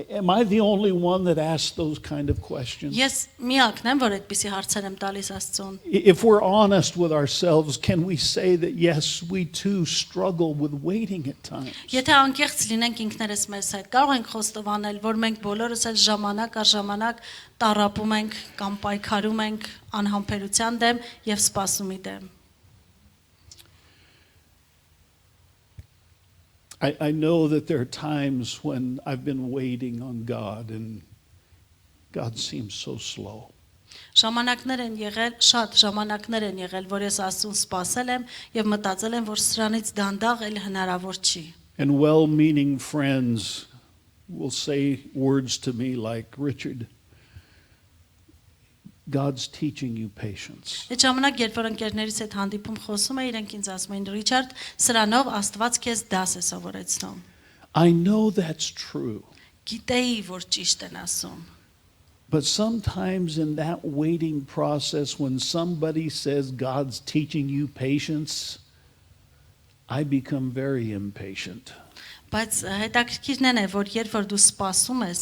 Am I the only one that asks those kind of questions? Ես միակն եմ, որ այդպիսի հարցեր եմ տալիս Աստծուն։ If we're honest with ourselves, can we say that yes, we too struggle with waiting at times? Եթե անկեղծ լինենք ինքներս մեզ հետ, կարող ենք խոստովանել, որ մենք բոլորս էլ ժամանակ առ ժամանակ տառապում ենք կամ պայքարում ենք անհամբերության դեմ եւ սպասումի դեմ։ I know that there are times when I've been waiting on God and God seems so slow. Ժամանակներ են եղել, շատ ժամանակներ են եղել, որ ես Աստծուն սպասել եմ եւ մտածել եմ, որ սրանից դանդաղ էլ հնարավոր չի։ And well-meaning friends will say words to me like, Richard, God's teaching you patience. Այդ ժամանակ, երբ որ ընկերներից հետ հանդիպում խոսում եմ, իրենք ինձ ասում են, Ռիչարդ, սրանով Աստված քեզ դաս է սովորեցնում։ I know that's true. Գիտեի, որ ճիշտ են ասում։ But sometimes in that waiting process, when somebody says God's teaching you patience, I become very impatient. Բայց հետաքրքիրն է, որ երբ որ դու սպասում ես,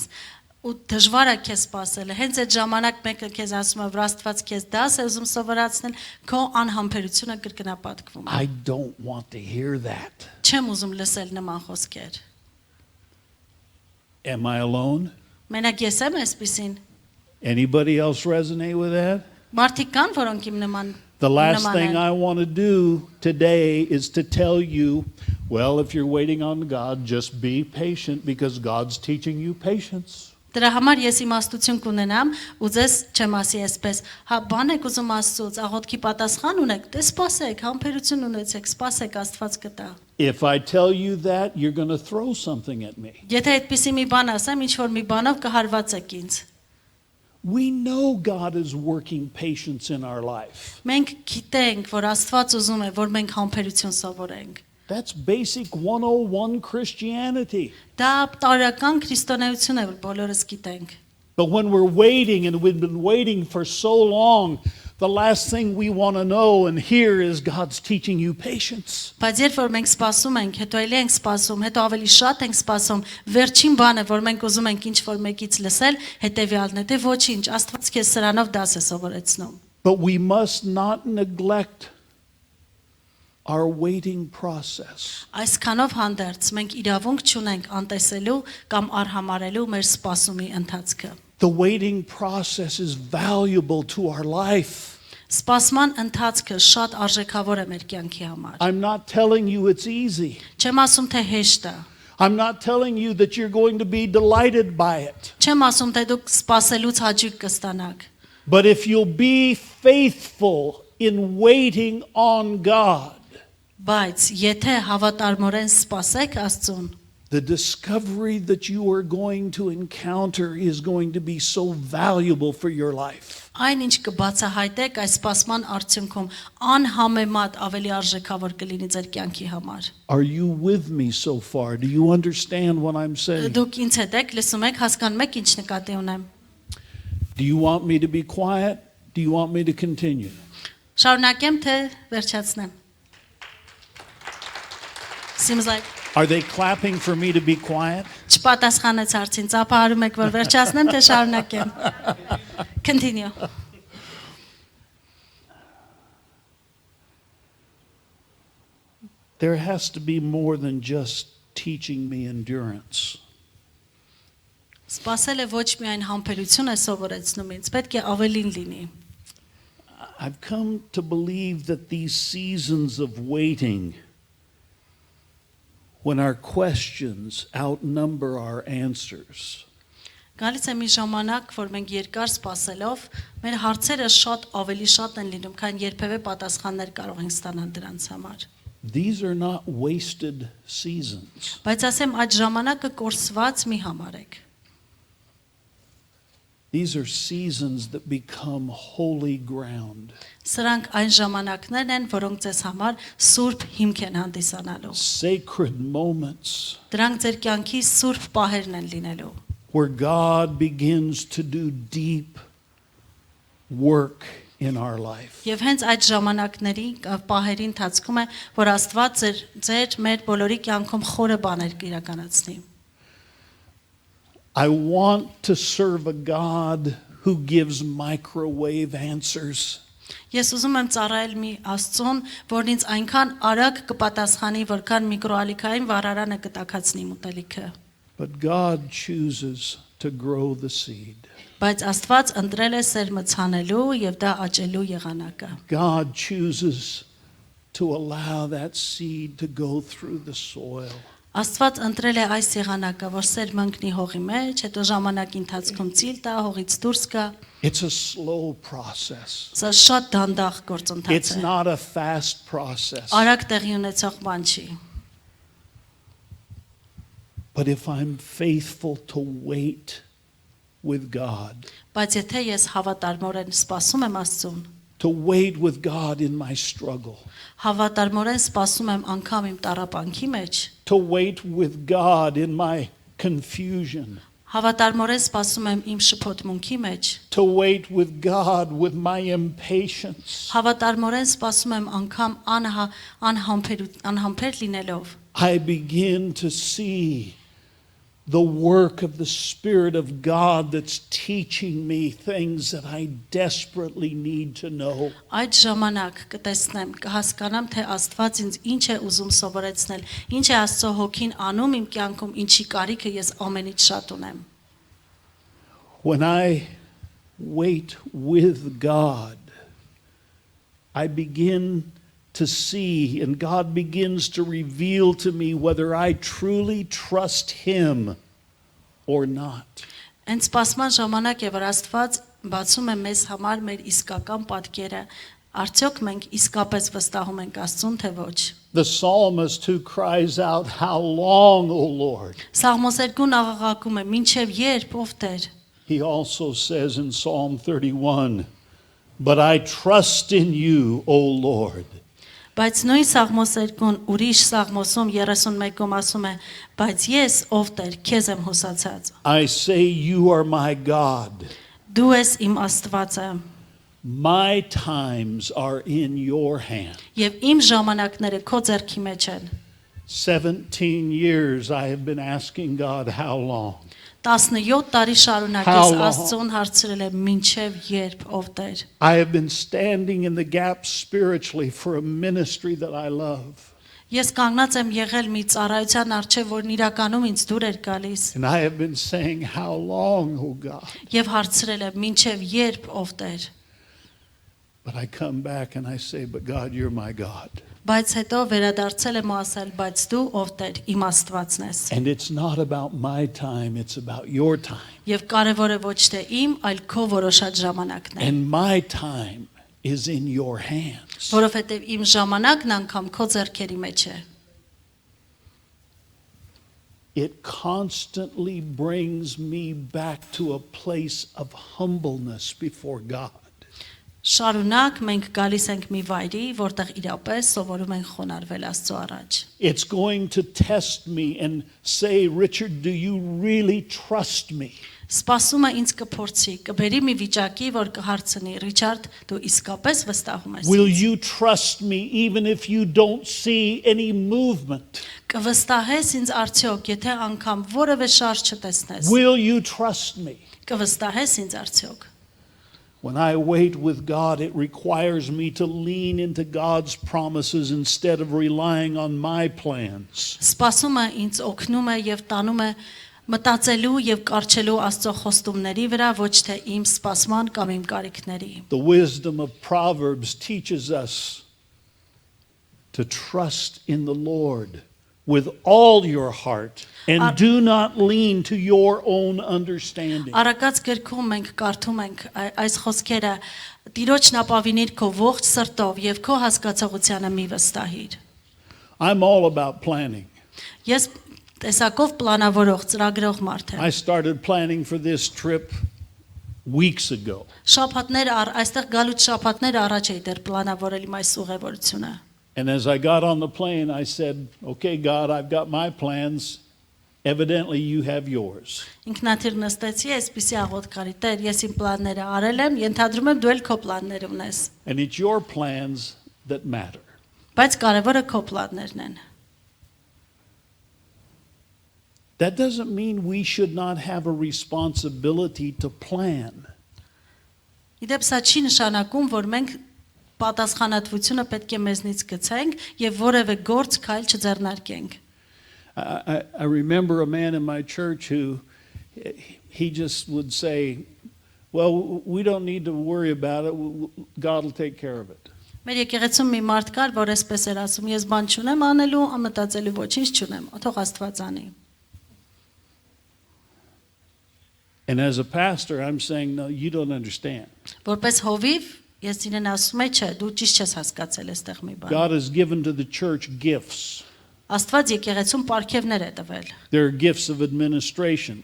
ու դժվար է քեզ սպասելը, հենց այդ ժամանակ մեկը քեզ ասում է, որ Աստված քեզ դաս է ուզում սովորացնել, քո անհամբերությունը կրկնապատկվում է։ I don't want to hear that. Չեմ ուզում լսել նման խոսքեր։ Am I alone? Մենակ ես եմ այսպեսին։ Anybody else resonate with that? Մարդիկ կան, որոնք իմ նման The last նման thing են։ I want to do today is to tell you, well, if you're waiting on God, just be patient because God's teaching you patience. Դրա համար ես իմաստություն կունենամ ու ձեզ չեմ ասի այսպես, հա բան եք ուզում Աստծուց, աղոթքի պատասխան ունեք, դե սպասեք, համբերություն ունեցեք, սպասեք Աստված կտա։ If I tell you that, you're going to throw something at me. Եթե այդպիսի մի բան ասեմ, ինչ որ մի բանով կհարվածեք ինձ։ We know God is working patience in our life. Մենք գիտենք, որ Աստված ուզում է, որ մենք համբերություն սովորենք։ That's basic 101 Christianity. Դա տարական քրիստոնեություն է, որ բոլորս գիտենք։ But when we're waiting and we've been waiting for so long, the last thing we want to know and hear is God's teaching you patience. Բայց երբ որ մենք սպասում ենք, հետո էլի ենք սպասում, հետո ավելի շատ ենք սպասում, վերջին բանը, որ մենք ուզում ենք ինչ որ մեկից լսել, հետեւյալն է, դե ոչինչ, Աստված քեզ սրանով դաս է սովորեցնում։ But we must not neglect our waiting process. Այսքանով հանդերձ մենք իրավունք չունենք անտեսելու կամ արհամարելու մեր սպասումի ընթացքը։ The waiting process is valuable to our life. Սպասման ընթացքը շատ արժեքավոր է մեր կյանքի համար։ I'm not telling you it's easy. Չեմ ասում թե հեշտ է։ I'm not telling you that you're going to be delighted by it. Չեմ ասում թե դուք սպասելուց հաճույք կստանաք։ But if you'll be faithful in waiting on God, Բայց եթե հավատարմորեն սպասեք Աստծուն, the discovery that you are going to encounter is going to be so valuable for your life. այն ինչ կբացահայտեք այս սպասման արդյունքում անհամեմատ ավելի արժեքավոր կլինի ձեր կյանքի համար։ Are you with me so far? Do you understand what I'm saying? Դուք ինձ հետ եք, լսում եք, հասկանում եք ինչ նկատի ունեմ։ Do you want me to be quiet? Do you want me to continue? Շարունակեմ թե վերջացնեմ։ Seems like Are they clapping for me to be quiet? չպատասխանեց հարցին, ծափահարում եք, որ վերջացնեմ թե շարունակեմ։ Continue. There has to be more than just teaching me endurance. Սպասելը ոչ միայն համբերություն է սովորեցնում ինձ, պետք է ավելին լինի։ I've come to believe that these seasons of waiting, when our questions outnumber our answers, Գալիս է մի ժամանակ, որ մենք երկար սպասելով, մեր հարցերը շատ ավելի շատ են լինում, քան երբևէ պատասխաններ կարող ենք ստանալ դրանց համար։ these are not wasted seasons. Բայց ասեմ, այդ ժամանակը կորսված մի համարեք։ These are seasons that become holy ground. Սրանք այն ժամանակներն են, որոնք ձեզ համար սուրբ հիմք են հանդիսանալու։ Sacred moments Դրանք ձեր կյանքի սուրբ պահերն են լինելու, where God begins to do deep work in our life. եւ հենց այդ ժամանակների պահերի ընթացքում է, որ Աստված ձեր մեր բոլորի կյանքում խորը բաներ կիրականացնի։ I want to serve a God who gives microwave answers. Ես ուզում եմ ծառայել մի Աստծուն, որն ինձ այնքան արագ կպատասխանի, որքան միկրոալիքային վառարանը կտակացնի ուտելիքը։ But God chooses to grow the seed. Բայց Աստված ընտրել է սերմը ցանելու եւ դա աճելու եղանակը։ God chooses to allow that seed to go through the soil. Աստված ընտրել է այս եղանակը, որ սերմը ընկնի հողի մեջ, հետո ժամանակի ընթացքում ծիլ տա, հողից դուրս գա։ It's a slow process. Սա շատ դանդաղ գործընթաց It's է։ not a fast process. Արագ տեղի ունեցող բան չի։ But if I'm faithful to wait with God, Բայց եթե ես հավատարմորեն սպասում եմ Աստծուն, to wait with God in my struggle, հավատարմորեն սպասում եմ անգամ իմ տառապանքի մեջ, to wait with God in my confusion, հավատարմորեն սպասում եմ իմ շփոթմունքի մեջ, to wait with God with my impatience, հավատարմորեն սպասում եմ անգամ անհամբեր լինելով, I begin to see the work of the Spirit of God that's teaching me things that I desperately need to know. Այդ ժամանակ կտեսնեմ, կհասկանամ, թե Աստված ինձ ինչ է ուզում սովորեցնել, ինչ է Աստծո հոգին անում իմ կյանքում, ինչի կարիքը ես ամենից շատ ունեմ։ When I wait with God, I begin to see, and God begins to reveal to me whether I truly trust Him or not. Հենց սպասման ժամանակ է, որ Աստված բացում է մեզ համար մեր իսկական պատկերը, արդյոք մենք իսկապես վստահում ենք Աստծուն, թե ոչ։ The psalmist who cries out, "How long, O Lord?" Սաղմոսերգուն աղաղակում է, «Մինչև երբ, ով Տեր»։ He also says in Psalm 31, "But I trust in you, O Lord." Բայց նույն սաղմոսերգուն ուրիշ սաղմոսում 31-ում ասում է, բայց ես, ով Տեր, քեզ եմ հուսացած։ I say, "You are my God. Դու ես իմ Աստվածը, My times are in your hand." եւ իմ ժամանակները քո ձեռքի մեջ են։ 17 years I have been asking God, "How long?" 17 տարի շարունակ How ես long? Աստծուն հարցրել եմ, մինչև երբ, ով Տեր։ I have been standing in the gap spiritually for a ministry that I love. Ես կանգնած եմ եղել մի ծառայության առջև, որն իրականում ինձ դուր էր գալիս, And I have been saying, "How long, O God?" եւ հարցրել եմ, մինչև երբ, ով Տեր։ But I come back and I say, "But God, you're my God." Բայց հետո վերադարձել եմ ու ասել, բայց դու, ով Տեր, իմ Աստվածն ես։ And it's not about my time, it's about your time. Եվ կարևորը ոչ թե իմ, այլ քո որոշած ժամանակն է, And my time is in your hands. որովհետեւ իմ ժամանակն անգամ քո ձեռքերի մեջ է։ It constantly brings me back to a place of humbleness before God. Շարունակ մենք գալիս ենք մի վայրի, որտեղ իրապես սովորում ենք խոնարհվել Աստծո առաջ։ It's going to test me and say, "Richard, do you really trust me?" Սպասումը ինձ կփորձի, կբերի մի վիճակի, որ կհարցնի, Ռիչարդ, դու իսկապես վստահում ես Will ինձ։ you trust me even if you don't see any movement? Կվստահես ինձ արդյոք, եթե անգամ որևէ շարժ չտեսնես։ Will you trust me? Կվստահես ինձ արդյոք։ When I wait with God, it requires me to lean into God's promises instead of relying on my plans. Սպասումը ինձ օգնում է եւ տանում է մտածելու եւ կարճելու Աստծո խոստումների վրա, ոչ թե իմ սպասման կամ իմ կարիքների։ The wisdom of Proverbs teaches us to trust in the Lord with all your heart and do not lean to your own understanding. Արակած գրքում մենք կարդում ենք այս խոսքերը. Տիրոջն ապավինիր քո ողջ սրտով եւ քո հասկացողությանը մի վստահիր։ I'm all about planning. Ես տեսակով պլանավորող, ծրագրող մարդ եմ։ I started planning for this trip weeks ago. Շաբաթներ այստեղ գալուց շաբաթներ առաջ էի դեռ պլանավորել իմ այս ուղևորությունը։ And as I got on the plane, I said, okay, God, I've got my plans. Evidently, you have yours. Ինքնաթիռ նստեցի, այսպիսի աղոտ կարի Տեր, ես իմ պլանները արել եմ, ենթադրում եմ դու էլ քո պլաններ ունես։ And it's your plans that matter. Բայց կարևորը քո պլաններն են։ That doesn't mean we should not have a responsibility to plan. Իդեպ սա չի նշանակում, որ մենք պատասխանատվությունը պետք է մեզնից գցենք եւ որևէ գործ քայլ չձեռնարկենք։ I remember a man in my church who he just would say, well, we don't need to worry about it. God will take care of it. Մեր եկեղեցում մի մարդ կար, որ այսպես էր ասում, ես բան չունեմ անելու, ամտածելու ոչինչ չունեմ, թող Աստված անի։ And as a pastor, I'm saying, no, you don't understand. Որպես հովիվ, ես իրեն ասում եմ, չէ, դու ճիշտ չես հասկացել այստեղ մի բան։ God has given to the church gifts. Աստված եկեղեցում պարգևներ է տվել։ There are gifts of administration.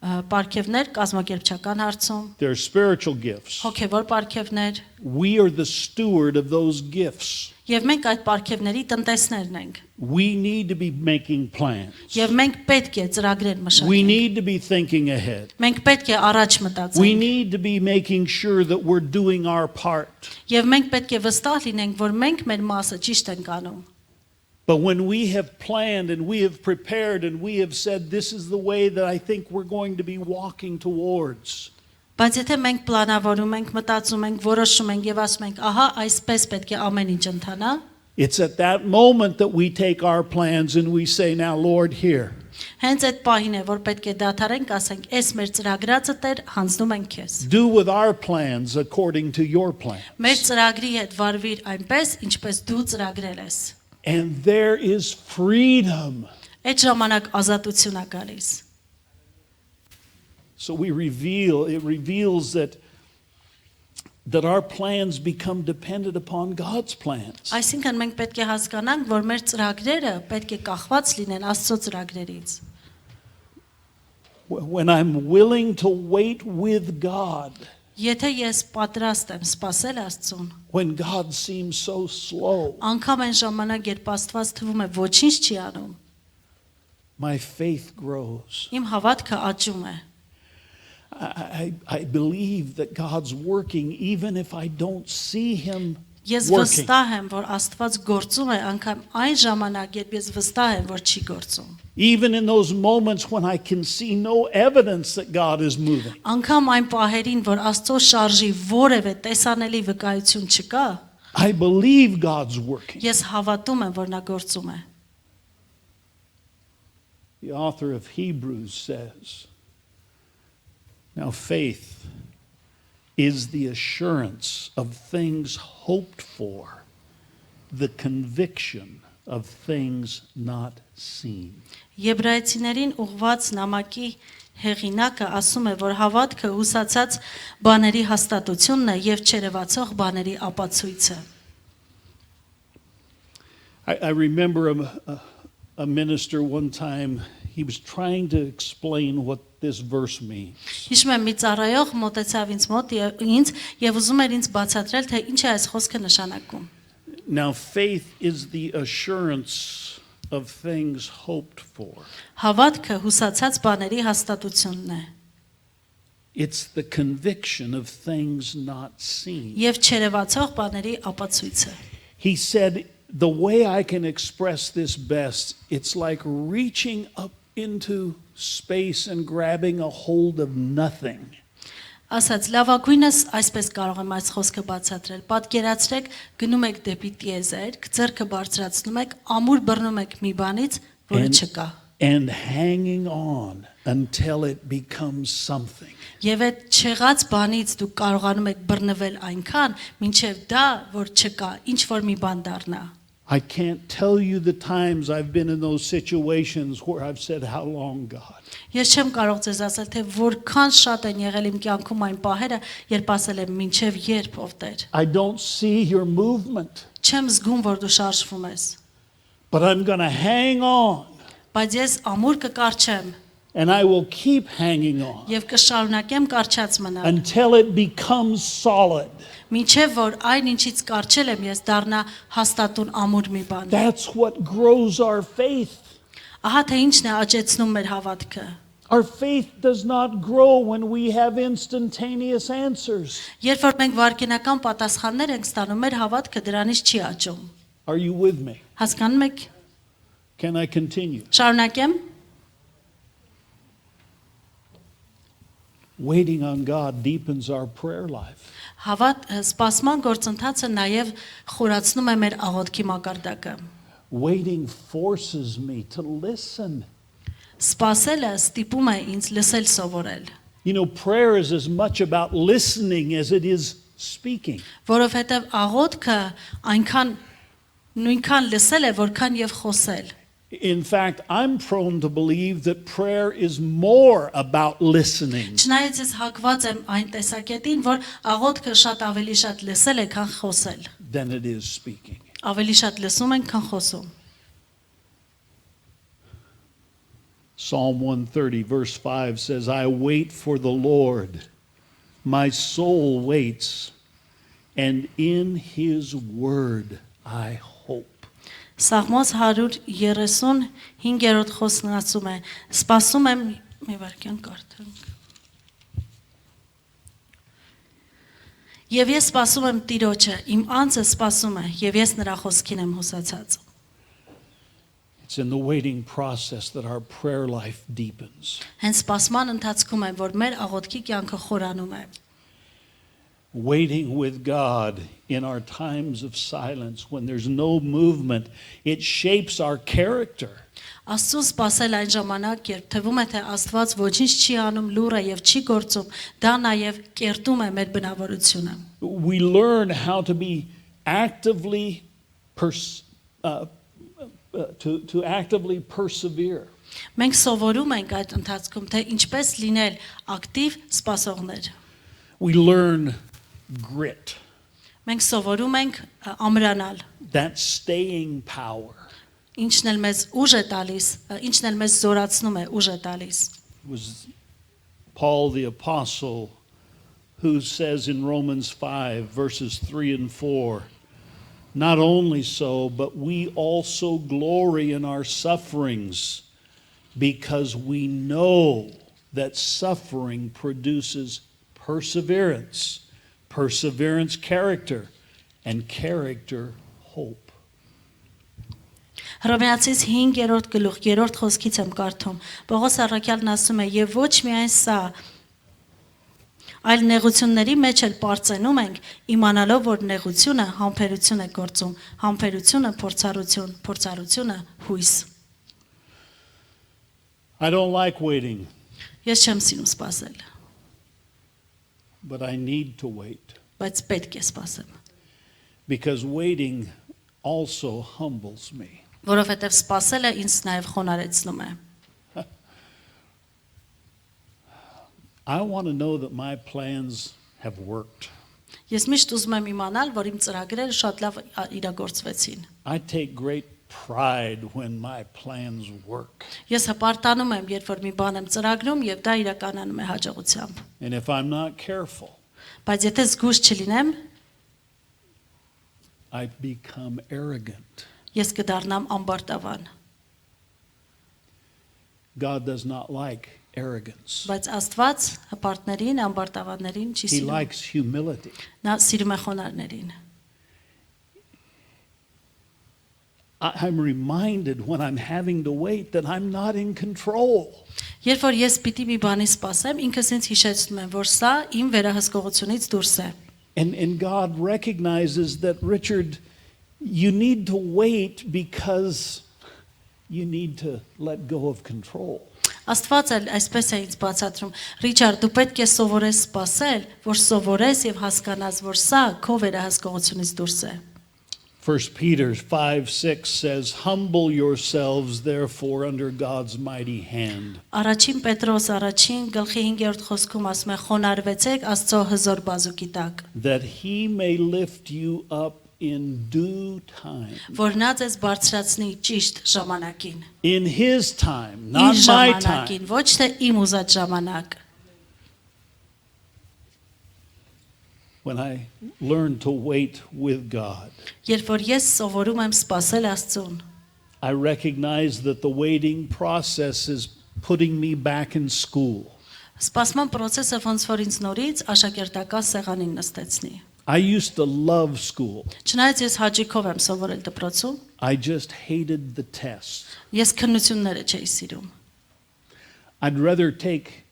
Պարգևներ կազմակերպչական հարցում, There are spiritual gifts. հոգևոր պարգևներ, We are the steward of those gifts. եւ մենք այդ պարգևների տնտեսներն ենք։ We need to be making plans. Եվ մենք պետք է ծրագրեր We մշակենք։ need to be thinking ahead. Մենք պետք է առաջ We մտածենք։ need to be making sure that we're doing our part. Եվ մենք պետք է վստահ լինենք, որ մենք մեր մասը ճիշտ ենք անում։ But when we have planned and we have prepared and we have said, this is the way that I think we're going to be walking towards, Բայց եթե մենք պլանավորում ենք, մտածում ենք, որոշում ենք եւ ասում ենք, ահա այսպես պետք է ամեն ինչ ընթանա, it's at that moment that we take our plans and we say, now, Lord, here. հենց այդ պահին է, որ պետք է դադարենք, ասենք, «Էս մեր ծրագրածը Տեր, հանձնում ենք քեզ»։ Do with our plans according to your plan. Մեր ծրագրի հետ վարվիր այնպես, ինչպես դու ծրագրել ես։ And there is freedom. Այդ ժամանակ ազատություն է գալիս։ So it reveals that our plans become dependent upon God's plans. Այսինքն մենք պետք է հասկանանք, որ մեր ծրագրերը պետք է կախված լինեն Աստծո ծրագրերից։ When I'm willing to wait with God, Եթե ես պատրաստ եմ սпасել Աստծուն, when God seems so slow, անգամ այն ժամանակ, երբ Աստված թվում է ոչինչ չի անում, my faith grows. իմ հավատքը աճում է։ I believe that God's working even if I don't see Him Ես working. վստահ եմ, որ Աստված գործում է անգամ այն ժամանակ, երբ ես վստահ եմ, որ չի գործում։ Even in those moments when I can see no evidence that God is moving. Անգամ այն պահերին, որ Աստծո շարժի որևէ տեսանելի վկայություն չկա, I believe God's working. ես հավատում եմ, որ նա գործում է։ The author of Hebrews says, now faith is the assurance of things hoped for, the conviction of things not seen. Եբրայեցիներին ուղված նամակի հեղինակը ասում է, որ հավատքը հուսացած բաների հաստատությունն է եւ չերևացող բաների ապացույցը։ I remember a minister one time, he was trying to explain what this verse means. Հիշում եմ մի ծառայող մոտեցավ ինձ մոտ եւ ուզում էր ինձ բացատրել, թե ինչ է այս խոսքը նշանակում։ Now faith is the assurance of things hoped for. Հավատքը հուսացած բաների հաստատությունն է It's the conviction of things not seen. եւ չերևացող բաների ապացույցը։ He said, the way I can express this best, it's like reaching up into space and grabbing a hold of nothing. Ասած լավագույնս այսպես կարող եմ այս խոսքը բացատրել։ Պատկերացրեք, գնում եք դեպի տիեզերք, ձեռքը բարձրացնում եք, ամուր բռնում եք մի բանից, որը չկա։ And hanging on until it becomes something. Եվ այդ չեղած բանից դուք կարողանում եք բռնվել այնքան, մինչև դա, որ չկա, ինչ որ մի բան դառնա։ I can't tell you the times I've been in those situations where I've said, how long, God? Ես չեմ կարող ձեզ ասել, թե որքան շատ են եղել իմ կյանքում այն պահերը, երբ ասել եմ մինչև երբ ով Տեր։ I don't see your movement, Չեմ զգում, որ դու շարժվում ես, but I'm going to hang on բայց ես ամուր կկարչեմ And I will keep hanging on Եվ կշարունակեմ կարճած մնալ until it becomes solid. Մինչև որ այն ինչից կարճել եմ ես դառնա հաստատուն ամուր մի բան That's what grows our faith. Ահա թե ինչն է աճեցնում մեր հավատքը Our faith does not grow when we have instantaneous answers. Երբ որ մենք վարկենական պատասխաններ ենք ստանում մեր հավատքը դրանից չի աճում Are you with me? Հասկանում եք Can I continue? Շարունակեմ Waiting on God deepens our prayer life. Սպասման գործընթացը նաև խորացնում է մեր աղոթքի մակարդակը Waiting forces me to listen. Սպասելը ստիպում է ինձ լսել սովորել You know, prayer is as much about listening as it is speaking. Որովհետև աղոթքը նույնքան լսել է որքան եւ խոսել In fact, I'm prone to believe that prayer is more about listening. Չնայած ես հակված եմ այն տեսակետին, որ աղոթքը շատ ավելի շատ լսել է, քան խոսել Than it is speaking. Ավելի շատ լսում ենք, քան խոսում Psalm 130 verse 5 says, I wait for the Lord. My soul waits, and in his word I hope. Սաղմոս 135-րդ խոսքն ասում է. Սպասում եմ, մի վարքյան կարդանք։ Եվ ես սպասում եմ Տիրոջը, իմ անձը սպասում է, եւ ես նրա խոսքին եմ հուսացած։ It's in the waiting process that our prayer life deepens. Հենց սպասման ընթացքում է, որ մեր աղոթքի կյանքը խորանում է։ Waiting with God in our times of silence when there's no movement, it shapes our character. Աստծուն սպասել այն ժամանակ, երբ թվում է թե Աստված ոչինչ չի անում, լուր է եւ չի գործում, դա նաեւ կերտում է մեր բնավորությունը։ We learn how to be actively to actively persevere. Մենք սովորում ենք այդ ընթացքում, թե ինչպես լինել ակտիվ սպասողներ։ We learn grit, Մենք սովորում ենք ամրանալ, that staying power. ինչն էլ մեզ ուժ է տալիս, ինչն էլ մեզ զորացնում է, ուժ է տալիս։ It was Paul the Apostle who says in Romans 5 verses 3 and 4, not only so, but we also glory in our sufferings because we know that suffering produces perseverance, perseverance character, and character hope. Հռոմեացիս 5-րդ գլուխ 3-րդ խոսքից եմ կարդում։ Պողոս առաքյալն ասում է. «Եվ ոչ միայն սա, այլ նեղությունների մեջ էլ պարծենում ենք, իմանալով, որ նեղությունը համբերություն է գործում, համբերությունը փորձառություն, փորձառությունը հույս»։ I don't like waiting, Ես չեմ սիրում սպասել, but I need to wait բայց պետք է սպասեմ, because waiting also humbles me. որովհետև սպասելը ինձ նաև խոնարհեցնում է։ I want to know that my plans have worked. Ես միշտ ուզում եմ իմանալ, որ իմ ծրագրերը շատ լավ իրագործվեցին։ I take great pride when my plans work. Ես հպարտանում եմ, երբ որ մի բան եմ ծրագրում եւ դա իրականանում է հաջողությամբ։ And if I'm not careful, Բայց եթե զգույշ չլինեմ, I become arrogant. ես կդառնամ ամբարտավան։ God does not like arrogance. Բայց Աստված հպարտներին, ամբարտավաններին չի He սիրում։ likes humility. Նա սիրում է խոնարհներին։ I'm reminded when I'm having to wait that I'm not in control. Երբ որ ես պիտի մի բանի սպասեմ, ինքս ինձ հիշեցնում եմ, որ սա իմ վերահսկողությունից դուրս է։ And God recognizes that, Richard, you need to wait because you need to let go of control. Աստված էլ այսպես է ինձ բացատրում. Ռիչարդ, դու պետք է սովորես սպասել, որ սովորես եւ հասկանաս, որ սա քո վերահսկողությունից դուրս է։ 1 Peter 5:6 says, humble yourselves therefore under God's mighty hand. Առաջին Պետրոս առաջին գլխի 5-րդ խոսքում ասում է. խոնարհվեցեք Աստծո հզոր բազուկի տակ, That he may lift you up in due time. որ նա ձեզ բարձրացնի ճիշտ ժամանակին։ In His time, Իր not my time. ժամանակին, ոչ թե իմ ուզած ժամանակ։ When I learned to wait with God, Երբ որ ես սովորում եմ սпасել Աստծուն, I recognize that the waiting process is putting me back in school. սպասման process-ը ոնց որ ինձ նորից աշակերտական սեղանին նստեցնի։ I used to love school. Չնայած ես հաճիկով եմ սովորել դպրոցում, I just hated the tests. ես քննությունները չէի սիրում։ I'd rather take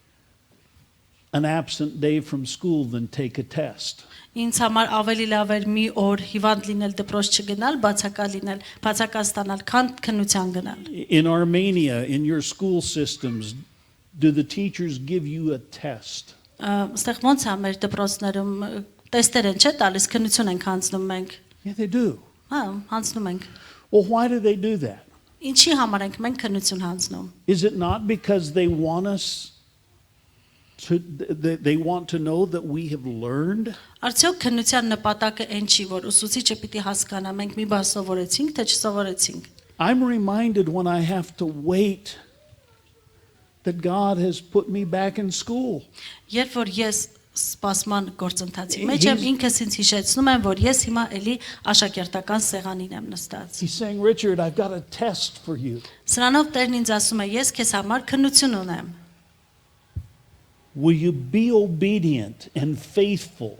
an absent day from school than take a test. Ինձ համար ավելի լավ էր մի օր հիվանդ լինել դպրոց չգնալ, բացակա ստանալ, քան քննության գնալ։ In Armenia, in your school systems, do the teachers give you a test? Այստեղ ոնց է մեր դպրոցներում տեստեր են չէ տալիս, քննություն ենք հանձնում մենք։ Yeah, they do. Հա, հանձնում ենք։ Well, why do they do that? Ինչի համար ենք մենք քննություն հանձնում։ Is it not because they want us to, they want to know that we have learned? Արդյոք քննության նպատակը այն չի, որ ուսուցիչը պիտի հասկանա մենք մի բան սովորեցինք, թե չսովորեցինք։ I'm reminded when I have to wait that God has put me back in school. Երբ որ ես սպասման գործընթացի մեջ եմ, ինքս ինձ հիշեցնում եմ, որ ես հիմա էլի աշակերտական սեղանին եմ նստած։ He's saying, Richard, I've got a test for you. Սրանով Տերն ինձ ասում է, ես քեզ համար քննություն ունեմ։ Will you be obedient and faithful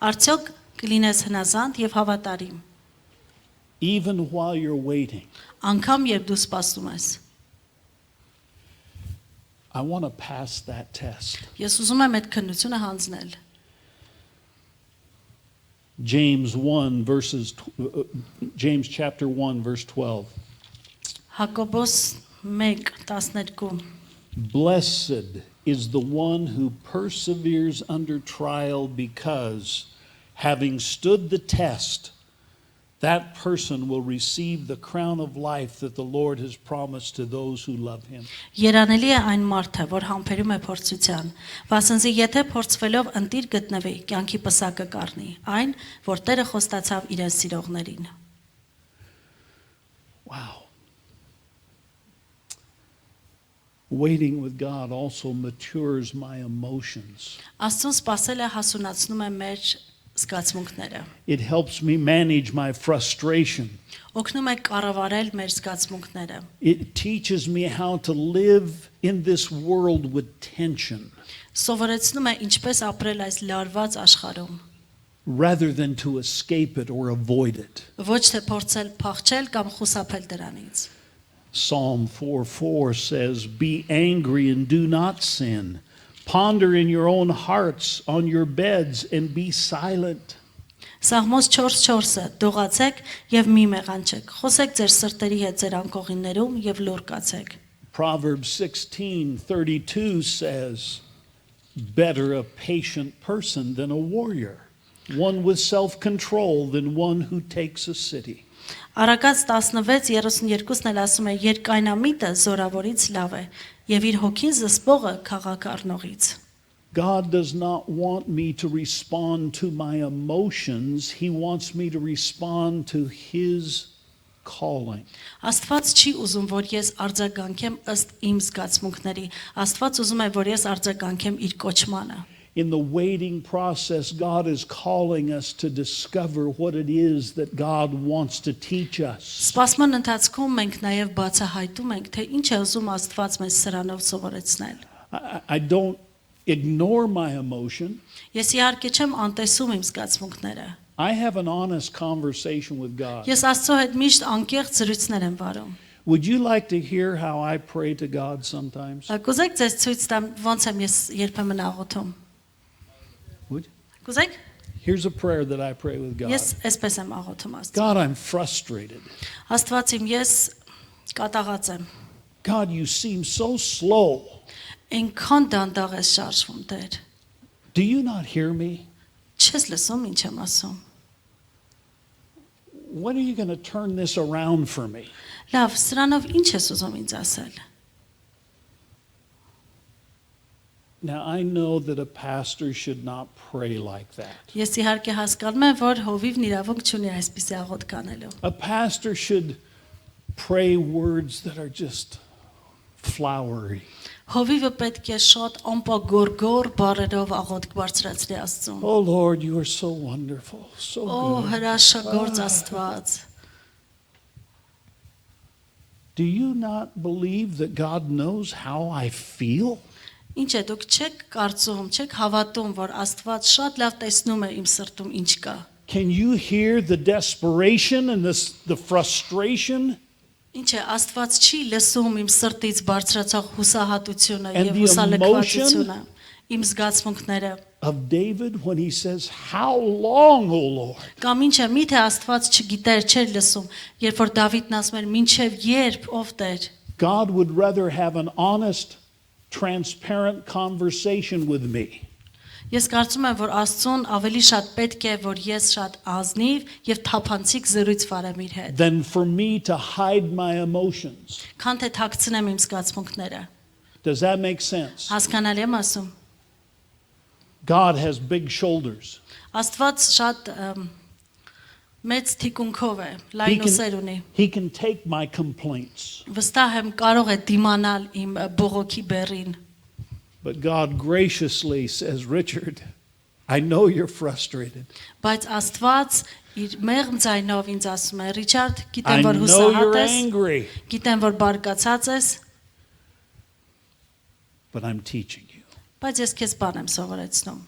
Արդյոք կլինես հնազանդ եւ հավատարիմ, even while you're waiting? անգամ երբ դու սպասում ես։ I want to pass that test. Ես ուզում եմ այդ քննությունը հանձնել։ James chapter 1 verse 12. Հակոբոս 1:12 Blessed is the one who perseveres under trial, because having stood the test, that person will receive the crown of life that the Lord has promised to those who love him. Երանելի է այն մարդը, որ համբերում է փորձության, վասնզի եթե փորձվելով ընտիր գտնվի, կյանքի պսակը կառնի, այն, որ Տերը խոստացավ իրեն սիրողներին։ Wow. Waiting with God also matures my emotions. Աստծուն սпасելը հասունացնում է մեր զգացմունքները։ It helps me manage my frustration. Օգնում է կառավարել մեր զգացմունքները։ It teaches me how to live in this world with tension Սովորեցնում է ինչպես ապրել այս լարված աշխարհում, rather than to escape it or avoid it. ոչ թե փորձել փախչել կամ խուսափել դրանից։ Psalm 4:4 says, "Be angry and do not sin. Ponder in your own hearts on your beds and be silent." Սաղմոս 4:4-ը դողացեք եւ մի մեղանչեք։ Խոսեք ձեր սրտերի հետ ձեր անկողիններում եւ լուր կացեք։ Proverbs 16:32 says, "Better a patient person than a warrior, one with self-control than one who takes a city." Արագած 16:32-ն էլ ասում է. Երկայնամիտը զորավորից լավ է եւ իր հոգին զսպողը քաղաք առնողից։ God does not want me to respond to my emotions. He wants me to respond to His calling. Աստված չի ուզում, որ ես արձագանքեմ ըստ իմ զգացմունքների։ Աստված ուզում է, որ ես արձագանքեմ իր կոչմանը։ In the waiting process, God is calling us to discover what it is that God wants to teach us. Սպասման ընթացքում մենք նաև բացահայտում ենք, թե ինչ է ուզում Աստված մեզ սրանով սովորեցնել։ I don't ignore my emotion. Ես իհարկե չեմ անտեսում իմ զգացմունքները։ I have an honest conversation with God. Ես Աստծո հետ միշտ անկեղծ զրույցներ եմ վարում։ Would you like to hear how I pray to God sometimes? Կուզեք ձեզ ցույց տամ ոնց եմ ես երբեմն աղոթում։ Would? Կուզեք։ Here's a prayer that I pray with God. Ես այսպես եմ աղոթում Աստծո։ God, I'm frustrated. Աստված իմ ես կատաղած եմ։ God, you seem so slow. Այնքան դանդաղ ես շարժվում Տեր։ Do you not hear me? Չես լսում ինչ եմ ասում։ When are you going to turn this around for me? Լավ, սրանով ինչ ես ուզում ինձ ասել։ Now, I know that a pastor should not pray like that. Ես իհարկե հասկանում եմ, որ հովիվն իրավունք չունի այսպիսի աղոթք անելու։ A pastor should pray words that are just flowery. Հովիվը պետք է շատ ամպագորգոր բառերով աղոթք բարձրացնի Աստծուն։ Oh Lord, you are so wonderful, so Օ good. հրաշագործ Աստված։ Do you not believe that God knows how I feel? Ինչ է դուք չեք կարծում, չեք հավատում, որ Աստված շատ լավ տեսնում է իմ սրտում ինչ կա։ Can you hear the desperation and the frustration Ինչ է Աստված չի լսում իմ սրտից բարձրացող հուսահատությունը And եւ the հուսալքվածությունը, իմ զգացմունքները։ of David when he says, "How long, O Lord?" Կամ ինչ է, միթե Աստված չգիտեր, չէր լսում, երբ որ Դավիթն ասում էր, «Մինչև երբ, ով Տեր»։ God would rather have an honest, transparent conversation with me Ես կարծում եմ, որ Աստծուն ավելի շատ պետք է, որ ես շատ ազնիվ եւ թափանցիկ զրույց վարեմ իր հետ, than for me to hide my emotions. քան թե թաքցնեմ իմ զգացմունքները։ Does that make sense? Հասկանալի եմ ասում։ God has big shoulders. Աստված շատ մեծ թիկունքով է, լայն ուսեր ունի։ He can take my complaints. Վստահ եմ կարող է դիմանալ իմ բողոքի բեռին։ But God graciously says, "Richard, I know you're frustrated. Բայց Աստված իր մեղմ ձայնով ինձ ասում է. «Ռիչարդ, I գիտեմ, որ know հուսահատ you're ես, angry, գիտեմ, որ բարկացած ես, but I'm teaching you." բայց ես քեզ բան եմ սովորեցնում»։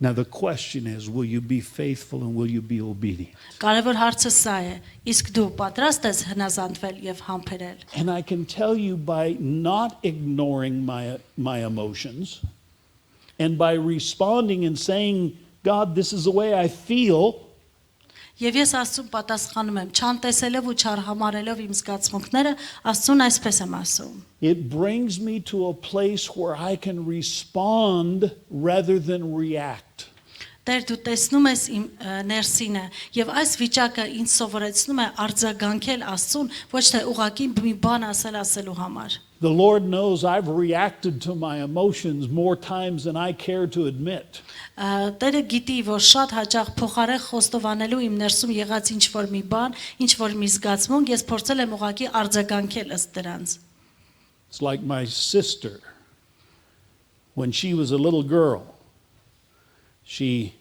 Now the question is, will you be faithful and will you be obedient? Կարևոր հարցը սա է. Իսկ դու պատրաստ ես հնազանդվել եւ համբերել։ And I can tell you by not ignoring my emotions and by responding and saying, "God, this is the way I feel," Եվ ես Աստծուն պատասխանում եմ, չանտեսելով ու չարհամարելով իմ զգացմունքները, Աստծուն այսպես եմ ասում։ it brings me to a place where I can respond rather than react. Տեր դու տեսնում ես իմ ներսինը եւ այս վիճակը ինձ սովորեցնում է արձագանքել Աստծուն, ոչ թե ուղղակի մի բան ասելու համար։ The Lord knows I've reacted to my emotions more times than I care to admit. Տերը գիտի, որ շատ հաճախ փոխարեն խոստովանելու իմ ներսում եղած ինչ որ մի բան, ինչ որ մի զգացմունք, ես փորձել եմ ուղղակի արձագանքել ըստ դրանց։ It's like my sister. When she was a little girl, she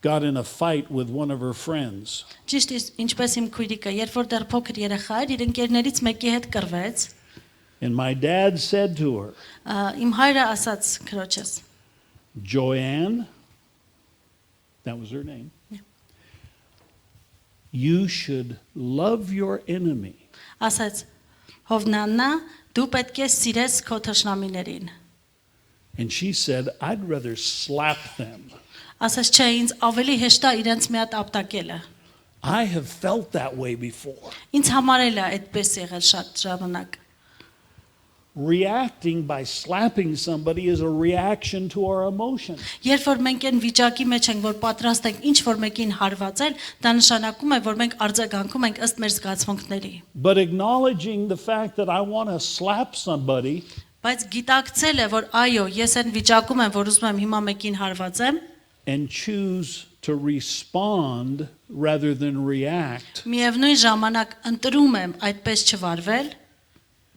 got in a fight with one of her friends. Ճիշտ ինչպես իմ քույրիկը, երբ որ դեռ փոքր երեխա էր, իր ընկերներից մեկի հետ կռվեց, And my dad said to her, իմ հայրը ասաց քրոջս. "Joanne," that was her name, Yeah. "you should love your enemy Ասաց. Հովնաննա, դու պետք է սիրես քո թշնամիներին։ And she said, "I'd rather slap them." Ասաց, չէ, ինձ ավելի հեշտ է իրենց մի հատ ապտակելը։ I have felt that way before. Ինձ համար էլ է այդպես եղել շատ ժամանակ։ Reacting by slapping somebody is a reaction to our emotion. Երբ որ մենք այն վիճակի մեջ ենք, որ պատրաստ ենք ինչ որ մեկին հարվածել, դա նշանակում է, որ մենք արձագանքում ենք ըստ մեր զգացմունքների։ But acknowledging the fact that I want to slap somebody Բայց գիտակցել է, որ այո, ես այն վիճակում եմ, որ ուզում եմ հիմա մեկին հարվածեմ, and choose to respond rather than react միևնույն ժամանակ ընտրում եմ այդպես չվարվել,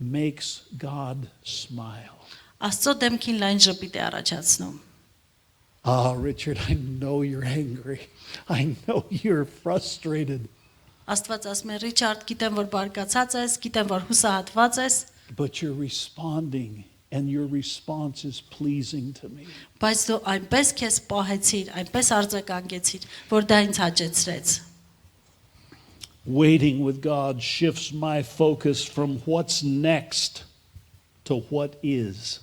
makes God smile. Աստծո դեմքին լայն ժպիտ է առաջացնում։ Ah, Richard, I know you're angry. I know you're frustrated, Աստված ասում է. Ռիչարդ, գիտեմ, որ բարկացած ես, գիտեմ, որ հուսահատված ես, but you're responding and your response is pleasing to me. բայց դու այնպես քեզ պահեցիր, այնպես արձագանքեցիր, որ դա ինձ հաճեցրեց։ Waiting with God shifts my focus from what's next to what is.